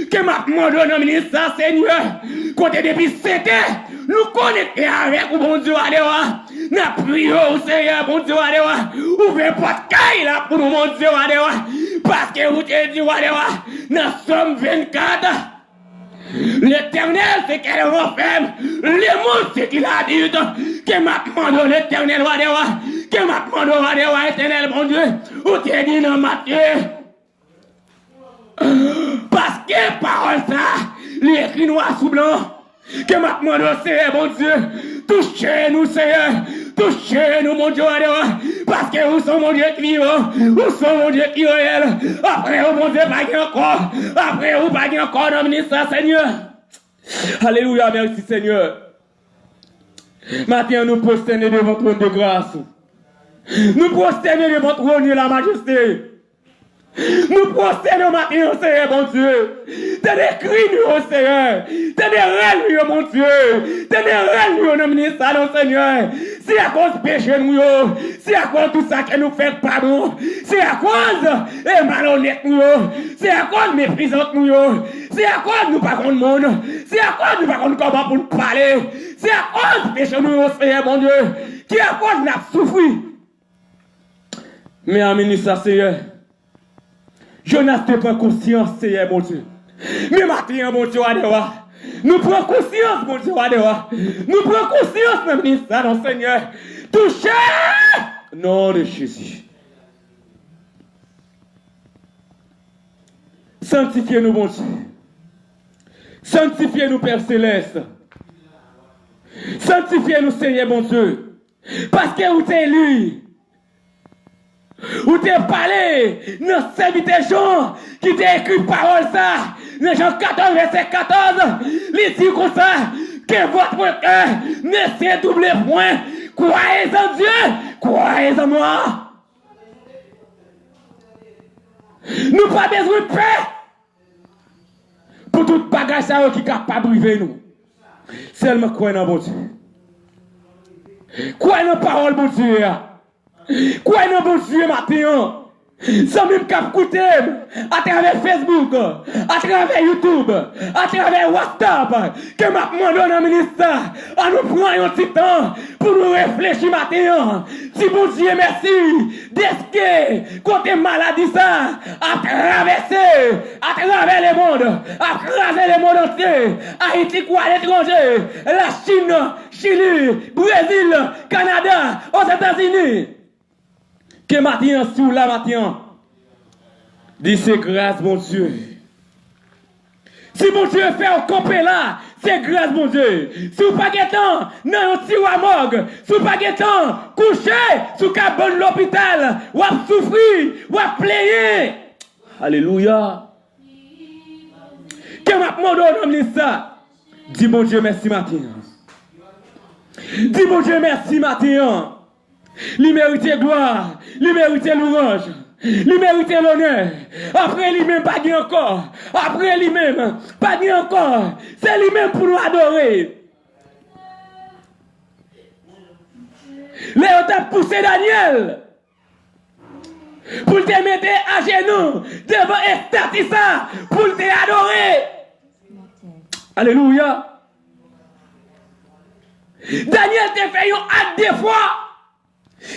que m'a demandé dans le ministère, Seigneur, côté depuis 7 ans, nous connecter avec vous, bon Dieu, Aléwa, nous prions au Seigneur, bon Dieu, Aléwa, ouvrez pas de caille là pour nous, mon Dieu, Aléwa, parce que vous te dit, Aléwa, nous sommes 24. L'Éternel, c'est qu'elle renferme les mots, c'est qu'il a dit, que m'a demandé l'Éternel, Aléwa, que m'a demandé, Aléwa, Éternel, bon Dieu, ou te dit dans Matthieu. Parce que parole ça, l'écrit noir sous blanc, que m'a demandé au Seigneur, bon Dieu, touchez-nous, Seigneur, touchez-nous, mon Dieu, parce que vous sommes mon Dieu qui vivant, vous sommes mon Dieu qui réel, après vous, mon Dieu, pas encore, après vous, pas encore, dans le ministère, Seigneur. Alléluia, merci, Seigneur. Maintenant, nous prosternons devant votre trône de grâce. Nous prosternons devant votre trône de la majesté. Nous prosternons maintenant, Seigneur, mon Dieu. T'as des cris, nous, Seigneur. T'as des rêves, mon Dieu. T'as des rêves, nous, ministère, Seigneur. C'est à cause du péché, nous. C'est à cause de tout ça que nous faisons pas bon. C'est à cause des malhonnêtes, nous. C'est à cause de méprisante, nous. C'est à cause de nous pas contre le monde. C'est à cause de nous pas contre comment pour nous parler. C'est à cause du péché, nous, Seigneur, mon Dieu. Qui à cause de nous souffrir. Mais en ministère, Seigneur. Jonas te prend conscience, Seigneur, mon Dieu. Mais maintenant, mon Dieu, nous prenons conscience, mon Dieu, nous prenons conscience, même ministère, non, Seigneur. Touchez! Nom de Jésus. Sanctifiez-nous, mon Dieu. Sanctifiez-nous, Père Céleste. Sanctifiez-nous, Seigneur, mon Dieu. Parce que vous êtes élu. Ou t'es parlé dans serviteur Jean qui t'a écrit parole ça dans Jean 14 verset 14 il dit comme ça que votre cœur ne se double point, croyez en Dieu, croyez en moi. Nous pas besoin de paix pour tout bagage ça qui est capable de briver nous, seulement croyez en bon Dieu, croyez en parole bon Dieu. Quoi non bon Dieu matin? Sans même qu'à écouter à travers Facebook, à travers YouTube, à travers WhatsApp, que m'a demandé dans le ministère, à nous prendre un petit temps pour nous réfléchir matin. Si bon Dieu merci, d'est-ce que côté maladie ça, à traverser, à travers le monde, à traverser le monde entier, Haïti quoi à l'étranger, la Chine, Chili, Brésil, Canada, aux États-Unis. Que matin sous la matin, dis c'est grâce mon Dieu. Si mon Dieu fait un camper là, c'est grâce mon Dieu. Si vous pas temps, non un petit ou à morgue, si vous pas temps, couché sous cabane l'hôpital, ou à souffrir, ou à player. Alléluia. Que m'a demandé ça? Dis mon Dieu merci matin. Dis mon Dieu merci matin. Il mérite gloire, il mérite louange, il mérite l'honneur. Après lui-même, pas dit encore. Après lui-même, pas dit encore. C'est lui-même pour nous adorer. t'a poussé Daniel pour te mettre à genoux devant Estatissa pour te adorer. Alléluia. Daniel te fait un acte de foi.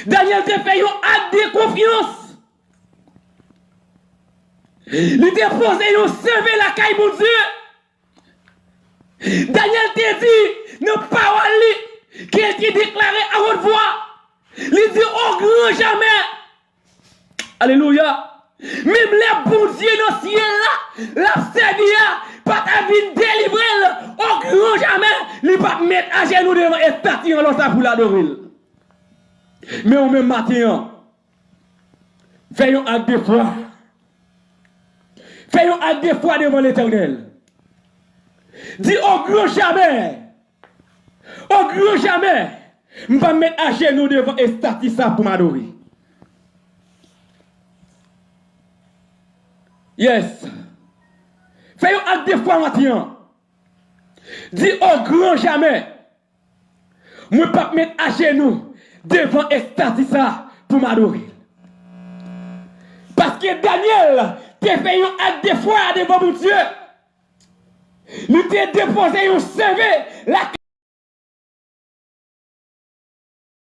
Daniel te fait un acte de confiance. Il te posé un sauver la caille mon Dieu. Daniel te dit, nos paroles, qu'il te déclaré à haute voix. Il dit au grand jamais. Alléluia. Même les bons dieux dans le ciel là, la Seigneur, pas ta vie délivrer au grand jamais. Il va mettre à genoux devant et partir en l'autre pour l'adorer. Mais au même matin, fais un acte de foi. Fais un acte de foi devant l'Éternel. Dis au grand jamais, je vais mettre à genoux devant Estatissa pour m'adorer. Yes. Fais un acte de foi maintenant. Dis au grand jamais, je ne vais pas mettre à genoux devant Estatissa pour m'adorer. Parce que Daniel t'a fait un acte de foi devant mon Dieu. Il t'a déposé un CV.